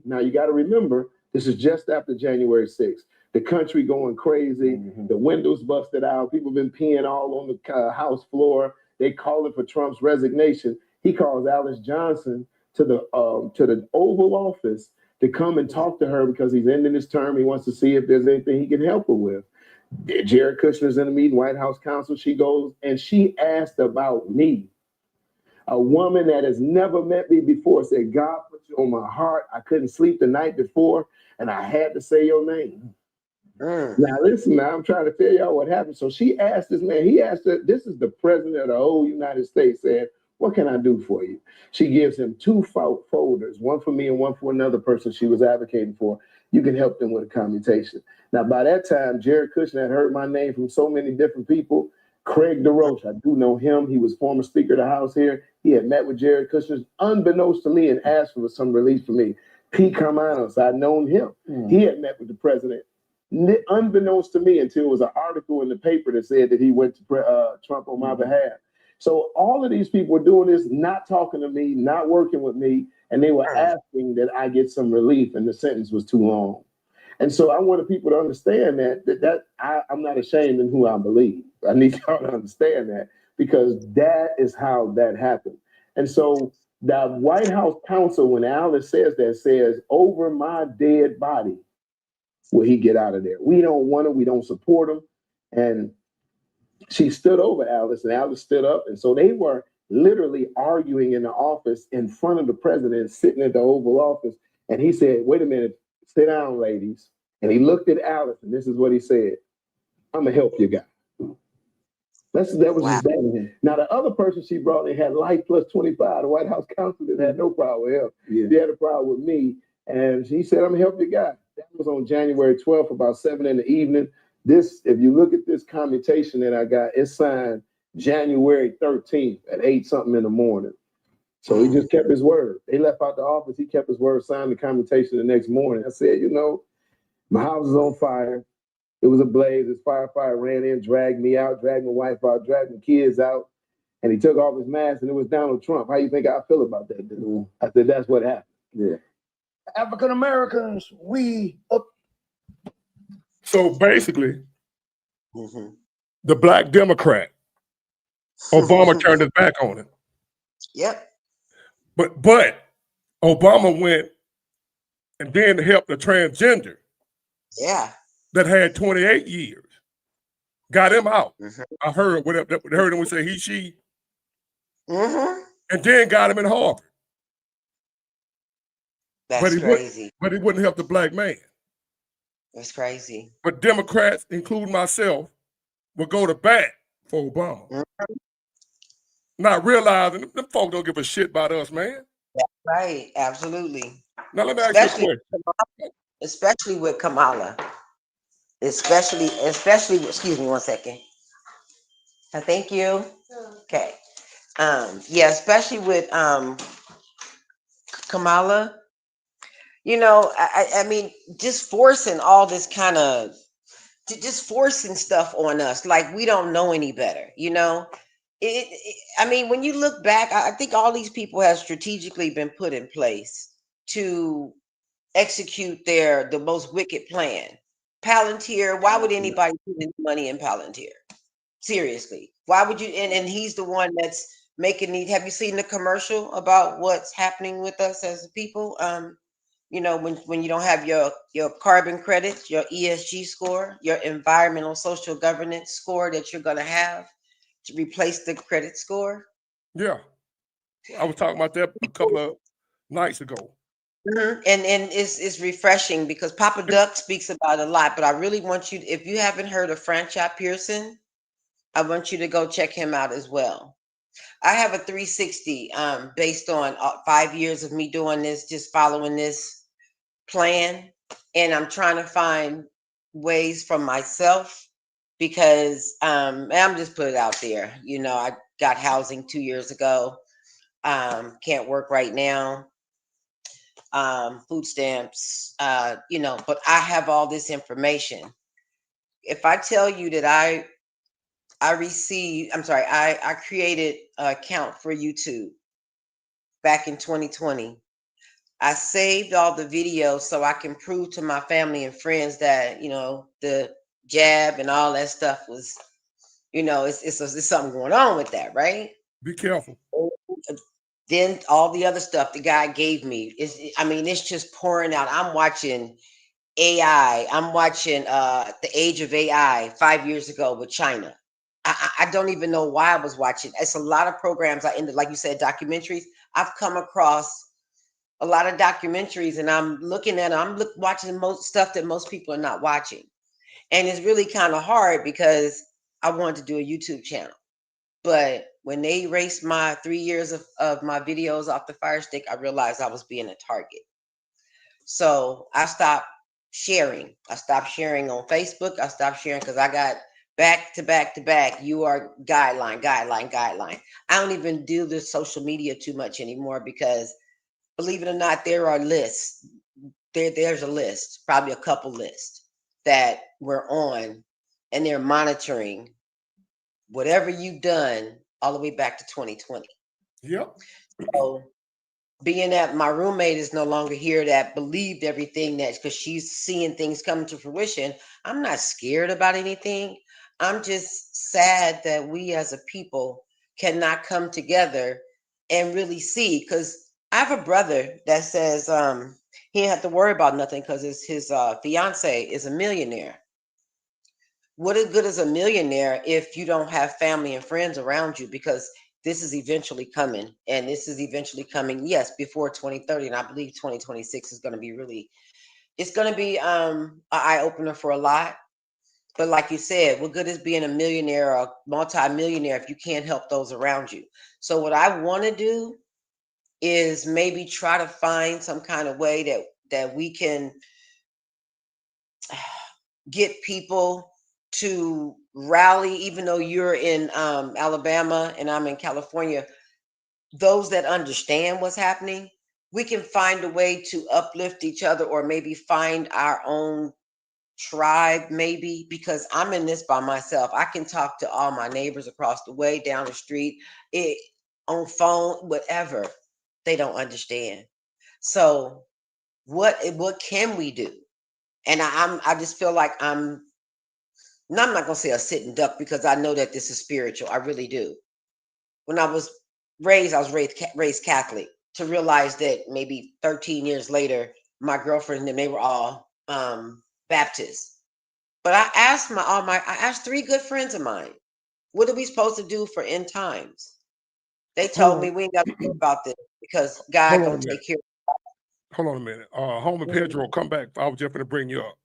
Now you got to remember, this is just after January 6th. The country going crazy. The windows busted out. People been peeing all on the house floor. they calling for Trump's resignation. He calls Alice Johnson to the Oval Office to come and talk to her because he's ending his term. He wants to see if there's anything he can help her with. Jared Kushner's in the meeting, White House counsel. She goes and she asked about me. A woman that has never met me before said, God put you on my heart. I couldn't sleep the night before, and I had to say your name. Now, listen, now I'm trying to tell y'all what happened. So she asked this man, he asked her, this is the president of the whole United States, said, what can I do for you? She gives him 2 folders, one for me and one for another person she was advocating for. You can help them with a commutation. Now, by that time, Jared Kushner had heard my name from so many different people. Craig DeRoche, I do know him. He was former Speaker of the House here. He had met with Jared Kushner, unbeknownst to me, and asked for some relief for me. Pete Carmanos, I'd known him. He had met with the president, unbeknownst to me, until it was an article in the paper that said that he went to Trump on my behalf. So all of these people were doing this, not talking to me, not working with me, and they were asking that I get some relief, and the sentence was too long. And so I wanted people to understand that I'm not ashamed in who I believe. I need y'all to understand that, because that is how that happened. And so the White House counsel, when Alice says that, says, over my dead body will he get out of there. We don't want him. We don't support him. And she stood over Alice, and Alice stood up. And so they were literally arguing in the office in front of the president, sitting at the Oval Office. And he said, wait a minute, sit down, ladies. And he looked at Alice, and this is what he said: I'm going to help you guys. That was his dad. Now, the other person she brought in had life plus 25. The White House counsel that had no problem with him. Yeah. They had a problem with me. And she said, I'm going to help you guys. That was on January 12th, about 7 in the evening. This, if you look at this commutation that I got, it's signed January 13th at 8 something in the morning. So he just kept his word. They left out the office. He kept his word, signed the commutation the next morning. I said, you know, my house is on fire. It was ablaze. This firefighter ran in, dragged me out, dragged my wife out, dragged my kids out. And he took off his mask, and it was Donald Trump. How you think I feel about that, dude? I said, that's what happened. Yeah. African Americans, we up. So basically, the Black Democrat, Obama turned his back on it. Yep. But Obama went and then helped the transgender. Yeah. That had 28 years. Got him out. I heard heard him say he, she. And then got him in Harvard. That's crazy. But he wouldn't help the black man. That's crazy. But Democrats, including myself, will go to bat for Obama. Not realizing them folk don't give a shit about us, man. That's right. Absolutely. Now let me ask you a question. Especially with Kamala. Especially, excuse me one second. Thank you. Okay. Yeah, especially with Kamala. You know, I mean, just forcing all this kind of, just forcing stuff on us like we don't know any better, you know? I mean, when you look back, I think all these people have strategically been put in place to execute the most wicked plan. Palantir, why would anybody put any money in Palantir? Seriously. Why would you? And he's the one that's making these. Have you seen the commercial about what's happening with us as a people? You know, when you don't have your carbon credits, your ESG score, your environmental social governance score that you're going to have to replace the credit score. Yeah. I was talking about that a couple of nights ago. And it's refreshing because Papa Duck speaks about it a lot, but I really want you, if you haven't heard of Franchot Pearson, I want you to go check him out as well. I have a 360 based on 5 years of me doing this, just following this plan, and I'm trying to find ways for myself because I'm just put it out there. You know, I got housing 2 years ago. Can't work right now. Food stamps, you know, but I have all this information. If I tell you that I created an account for YouTube back in 2020. I saved all the videos so I can prove to my family and friends that, you know, the jab and all that stuff was, You know, it's something going on with that, right? Be careful. Then all the other stuff the guy gave me is, I mean, it's just pouring out. I'm watching AI. I'm watching The Age of AI 5 years ago with China. I don't even know why I was watching. It's a lot of programs I ended, like you said, documentaries. I've come across a lot of documentaries, and I'm looking at. Watching most stuff that most people are not watching, and it's really kind of hard because I wanted to do a YouTube channel, but when they erased my 3 years of my videos off the Fire Stick, I realized I was being a target. So I stopped sharing. I stopped sharing on Facebook. I stopped sharing because I got back to back to back. You are guideline. I don't even do the social media too much anymore because, believe it or not, there are lists. There's a list, probably a couple lists that we're on, and they're monitoring whatever you've done all the way back to 2020. Yep. So being that my roommate is no longer here that believed everything that, because she's seeing things come to fruition, I'm not scared about anything. I'm just sad that we as a people cannot come together and really see, because I have a brother that says he didn't have to worry about nothing because his fiance is a millionaire. What is good as a millionaire if you don't have family and friends around you? Because this is eventually coming, and this is eventually coming, yes, before 2030, and I believe 2026 is going to be really, it's going to be an eye-opener for a lot. But like you said, what good is being a millionaire or multi-millionaire if you can't help those around you? So what I want to do is maybe try to find some kind of way that we can get people to rally, even though you're in Alabama and I'm in California, those that understand what's happening, we can find a way to uplift each other, or maybe find our own tribe, maybe, because I'm in this by myself. I can talk to all my neighbors across the way, down the street, on phone, whatever. They don't understand. So what can we do? And I just feel like I'm not gonna say a sitting duck, because I know that this is spiritual. I really do. When I was raised Catholic, to realize that maybe 13 years later, my girlfriend and they were all Baptist. But I asked three good friends of mine, what are we supposed to do for end times? They told me we ain't got to worry about this because God gonna take care. Hold on a minute. Home Pedro, come back. I was just gonna bring you up.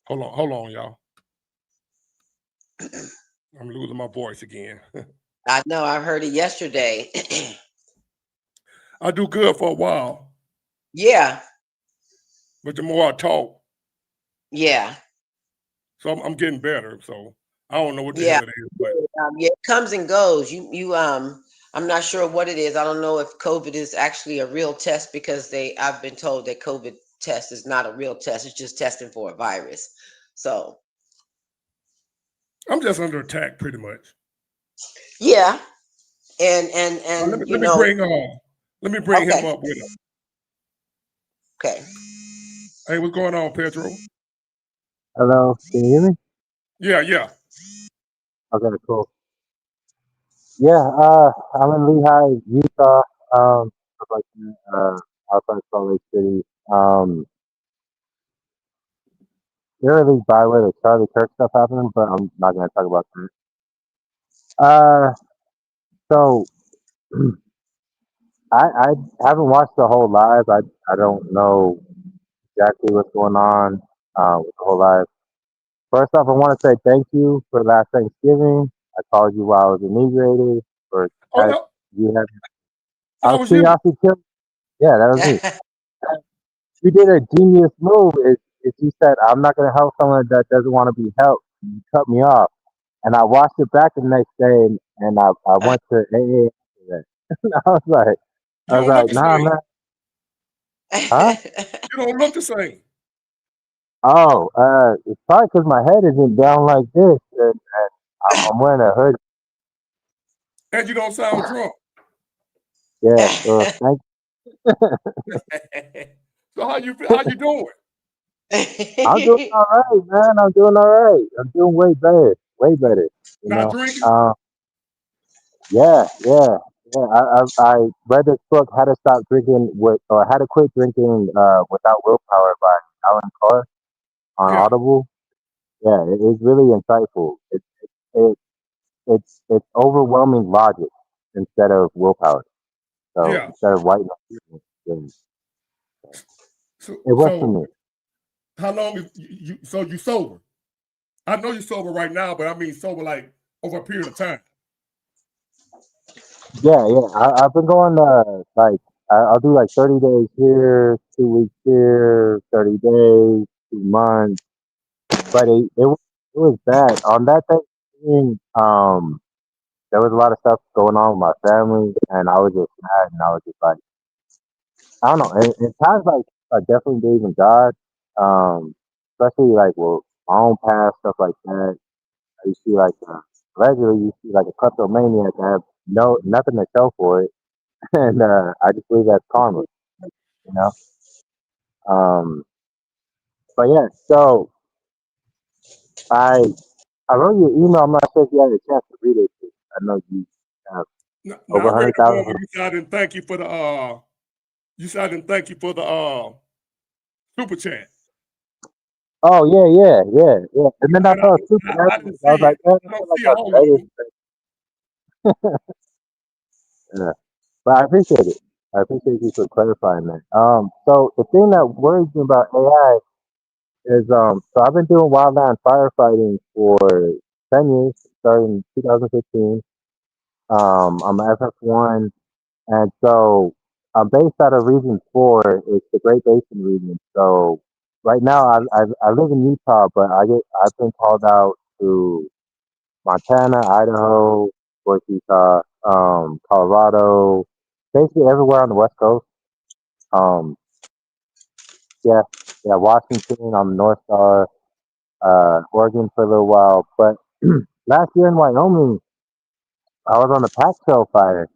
Hold on, y'all. I'm losing my voice again. I know, I heard it yesterday. I do good for a while, Yeah, but the more I talk, yeah, so I'm getting better. So I don't know what the yeah. hell it is, but Yeah, it comes and goes. I'm not sure what it is. I don't know if COVID is actually a real test, because I've been told that COVID test is not a real test. It's just testing for a virus. So I'm just under attack pretty much. yeah, and Let you me know, bring him okay, up with us. okay. Hey, what's going on, Pedro? Hello, can you hear me? Yeah. Okay, cool. Yeah, I'm in Lehigh, Utah, stuff like that, outside Salt Lake City. There really by where the Charlie Kirk stuff happening, but I'm not gonna talk about that. So I haven't watched the whole live. I don't know exactly what's going on with the whole live. First off, I want to say thank you for last Thanksgiving. I called you while I was inebriated, or Oh, as no, you had. I that was was you. curiosity killed. Yeah, that was me. You did a genius move. Is you said, I'm not going to help someone that doesn't want to be helped. You cut me off. And I watched it back the next day, and I went to AA after that. And I was You don't look like, the nah, I'm same. not. Huh? You don't look the same, Oh, it's probably because my head isn't down like this, and I'm wearing a hood. and you don't sound drunk. Yeah, so thank. So how you doing? I'm doing all right, man. I'm doing all right. I'm doing way better. way better. You Not know. drinking? Yeah, yeah, yeah. I read this book, How to Stop Drinking with, or How to Quit Drinking Without Willpower by Alan Carr on Yeah, Audible. Yeah, it's really insightful. It, it's overwhelming logic instead of willpower. So yeah. instead of white knuckling, then So, it works for so me. how long is you? So you sober? I know you're sober right now, but I mean sober like over a period of time. Yeah, yeah. I've been going like I'll do like 30 days here, 2 weeks here, 30 days, 2 months. But it was bad on that Thanksgiving. There was a lot of stuff going on with my family, and I was just mad, and I was just like, I don't know. In times like I definitely believe in God, especially like with my own past stuff like that. You see like regularly, you see like a kleptomaniac that have nothing to show for it, and I just believe that's karma, you know. Um, but yeah, so I I wrote you an email. I'm not sure if you had a chance to read it. I know you have Now over I read the one 100,000. where you said I didn't thank you for the you said I didn't thank you for the super chat. Oh yeah, yeah, yeah, yeah. And then I And saw a super I afterwards. didn't I was see like, it. man, I I don't feel like see I all of begged. them. Yeah. But I appreciate it. I appreciate you for clarifying that. So the thing that worries me about AI is so I've been doing wildland firefighting for 10 years, starting in 2015. I'm an FF1, and so I'm based out of Region 4. It's the Great Basin region. So right now I live in Utah, but I've been called out to Montana, Idaho, of course Utah, Colorado, basically everywhere on the West Coast. Um, yeah, yeah, Washington, I'm North Star, Oregon for a little while. But last year in Wyoming, I was on a pack trail fire,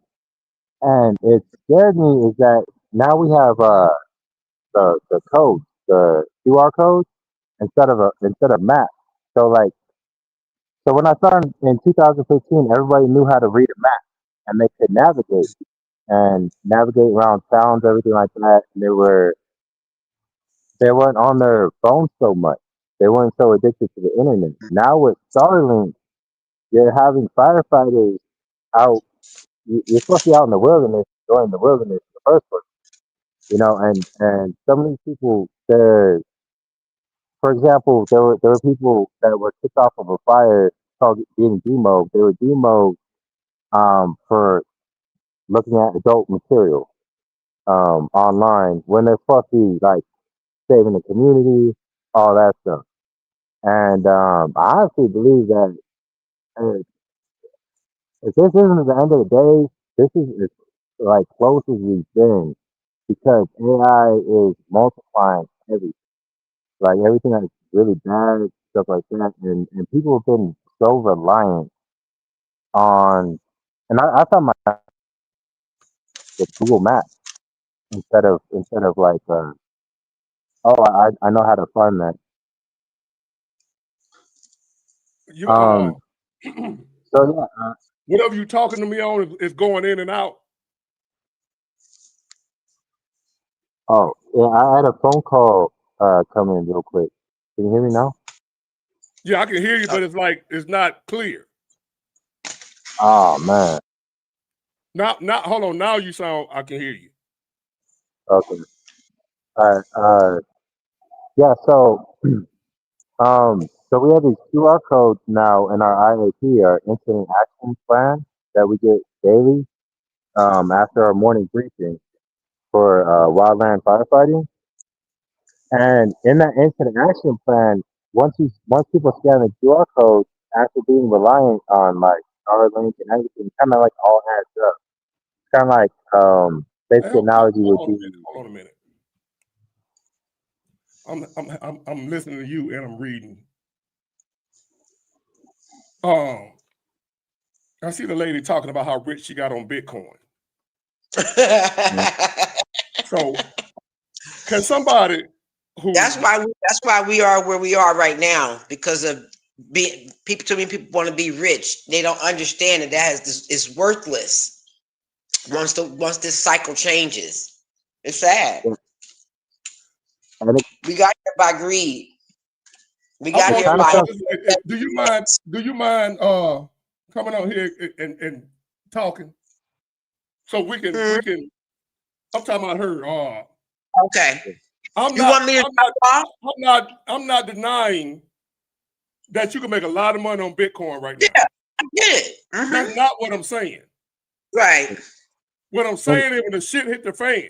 and it scared me is that now we have the code, the QR code instead of maps. So like so when I started in 2015, everybody knew how to read a map and they could navigate around towns, everything like that. And they weren't on their phones so much. They weren't so addicted to the internet. Now with Starlink, you're having firefighters out. You're supposed to be out in the wilderness, enjoying the wilderness in the first place, you know. And some of these people, for example, there were people that were kicked off of a fire called being demoed. They were demoed for looking at adult material online when they're supposed to be like saving the community, all that stuff. And I actually believe that uh, if this isn't the end of the day, this is as like close as we've been because AI is multiplying everything, like everything that's really bad, stuff like that. And people have been so reliant on, and I found my with Google Maps instead of like, oh, I know how to find that. You So yeah, whatever you talking to me on is going in and out. oh, yeah, I had a phone call come in real quick. Can you hear me now? Yeah, I can hear you, but it's like it's not clear. Oh man. Now hold on. Now you sound I can hear you. Okay. All right. Yeah. So we have these QR codes now in our IAP, our incident action plan that we get daily after our morning briefing for wildland firefighting. And in that incident action plan, once people scan the QR code, after being reliant on like Starlink and everything, kind of like all adds up. Kind of like Hey, basic analogy would hold on a be. minute. Hold on a minute. I'm listening to you and I'm reading. I see the lady talking about how rich she got on Bitcoin. So can somebody who That's why we are where we are right now because of too many people want to be rich. They don't understand that is worthless once this cycle changes. It's sad. Yeah. And We got here by greed. We I got want here you, by do you mind coming on here and talking so we can I'm talking about her. okay. I'm You not want me to talk off? I'm not denying that you can make a lot of money on Bitcoin right now. Yeah, I get it. That's not what I'm saying. Right. What I'm saying is when the shit hit the fan,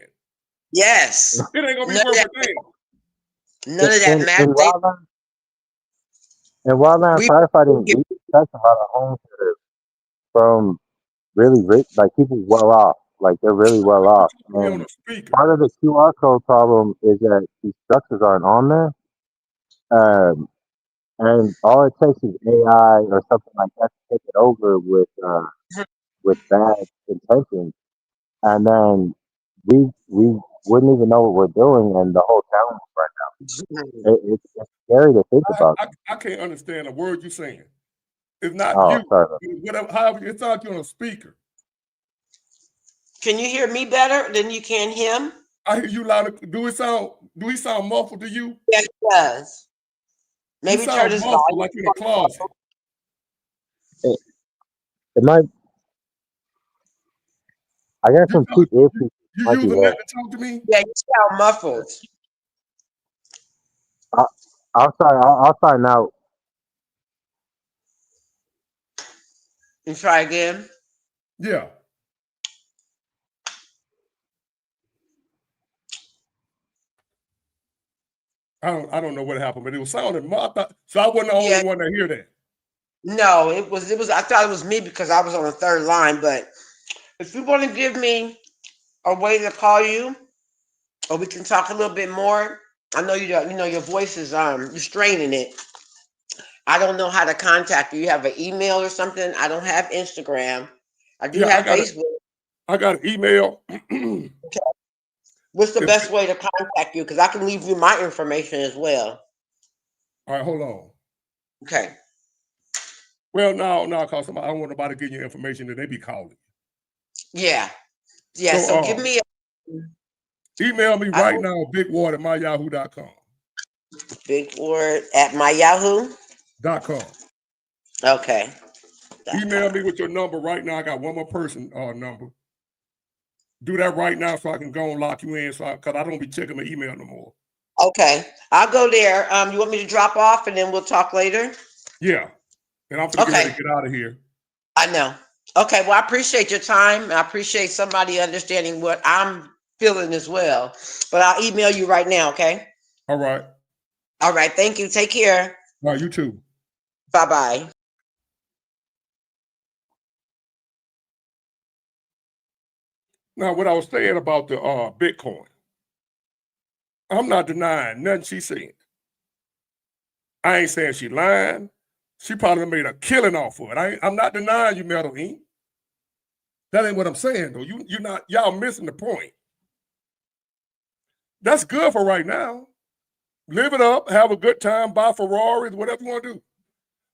Yes. it ain't gonna be worth a damn. None of that in matters. wildland We firefighting, we touch a lot of homes that are from really rich, like people well off, like they're really well off. Be on And a speaker. part of the QR code problem is that these structures aren't on there. And all it takes is AI or something like that to take it over with bad intentions, and then we wouldn't even know what we're doing, and the whole challenge right now. It's scary to think about. I can't understand a word you're saying. It's not Oh, you. sorry. Whatever, however, it's not you on a speaker. Can you hear me better than you can him? I hear you loud. Do he sound muffled to you? Yes, it does. He Maybe turn sound his muffled volume. like in a closet. It might. I got some cheap earpieces. You Might be using there. that to talk to me? Yeah, you sound muffled. I'll try now. And try again. Yeah. I don't know what happened, but it was sounding so I wasn't the only one to hear that. No, it was I thought it was me because I was on the third line, but if you want to give me a way to call you or we can talk a little bit more. I know your voice is you're straining it. I don't know how to contact you. You have an email or something? I don't have Instagram. I do have Facebook. I got an email. What's the best way to contact you? Because I can leave you my information as well. All right, hold on. Okay. Well, no, because I don't want nobody to give you information that they be calling. Yeah. Yeah. So give me email me right now, bigward@myyahoo.com. bigward@myyahoo.com. Okay. Email me with your number right now. I got one more person number. Do that right now so I can go and lock you in because I don't be checking my email no more. Okay. I'll go there. You want me to drop off and then we'll talk later? Yeah. And I'm going to get out of here. I know. Okay. Well, I appreciate your time. I appreciate somebody understanding what I'm feeling as well. But I'll email you right now, okay? All right. All right. Thank you. Take care. All right, you too. Bye-bye. Now, what I was saying about the Bitcoin, I'm not denying nothing she's saying. I ain't saying she lying. She probably made a killing off of it. I'm not denying you, Metal Inc. That ain't what I'm saying, though. Y'all missing the point. That's good for right now. Live it up, have a good time, buy Ferraris, whatever you want to do.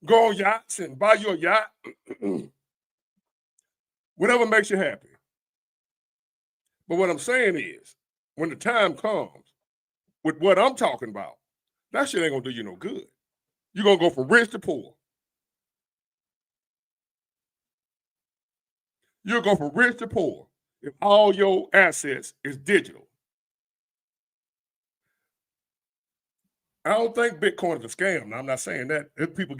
Go on yachts and buy you a yacht. Whatever makes you happy. But what I'm saying is, when the time comes, with what I'm talking about, that shit ain't gonna do you no good. You're gonna go from rich to poor. You'll go from rich to poor if all your assets is digital. I don't think Bitcoin is a scam. Now, I'm not saying that. There's people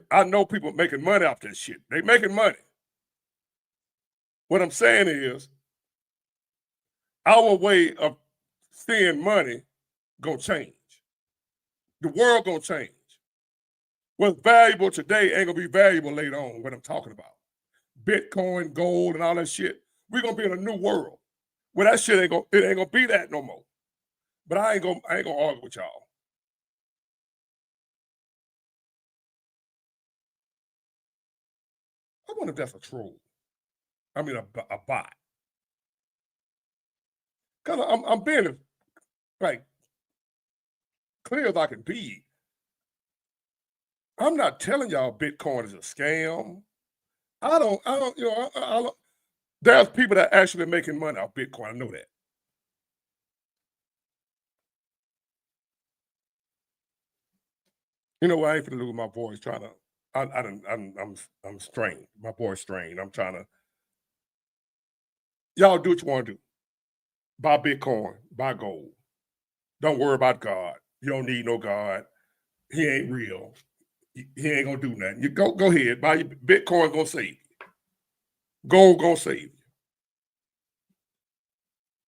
I know people making money off that shit. They making money. What I'm saying is, our way of seeing money gonna change. The world gonna change. What's valuable today ain't gonna be valuable later on, what I'm talking about. Bitcoin, gold, and all that shit. We're gonna be in a new world where that shit ain't gonna be that no more. But I ain't gonna argue with y'all. I wonder if that's a troll. I mean, a bot. Because I'm being as like clear as I can be. I'm not telling y'all Bitcoin is a scam. I don't, you know, I don't, there's people that are actually making money off Bitcoin. I know that. You know, I ain't finna lose my voice trying to, I'm strained. My voice strained. I'm trying to, y'all do what you want to do. Buy Bitcoin, buy gold. Don't worry about God. You don't need no God. He ain't real. He ain't gonna do nothing. You go ahead. Buy your Bitcoin, gonna save you. Gold gonna save you.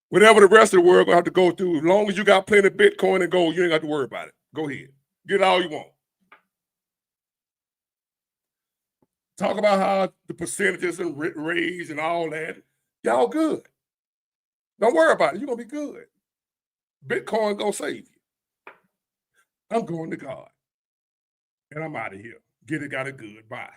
Whatever the rest of the world gonna have to go through, as long as you got plenty of Bitcoin and gold, you ain't got to worry about it. Go ahead. Get all you want. Talk about how the percentages and raise and all that. Y'all good. Don't worry about it. You're gonna be good. Bitcoin gonna save you. I'm going to God. And I'm out of here. Get it, got it good. Bye.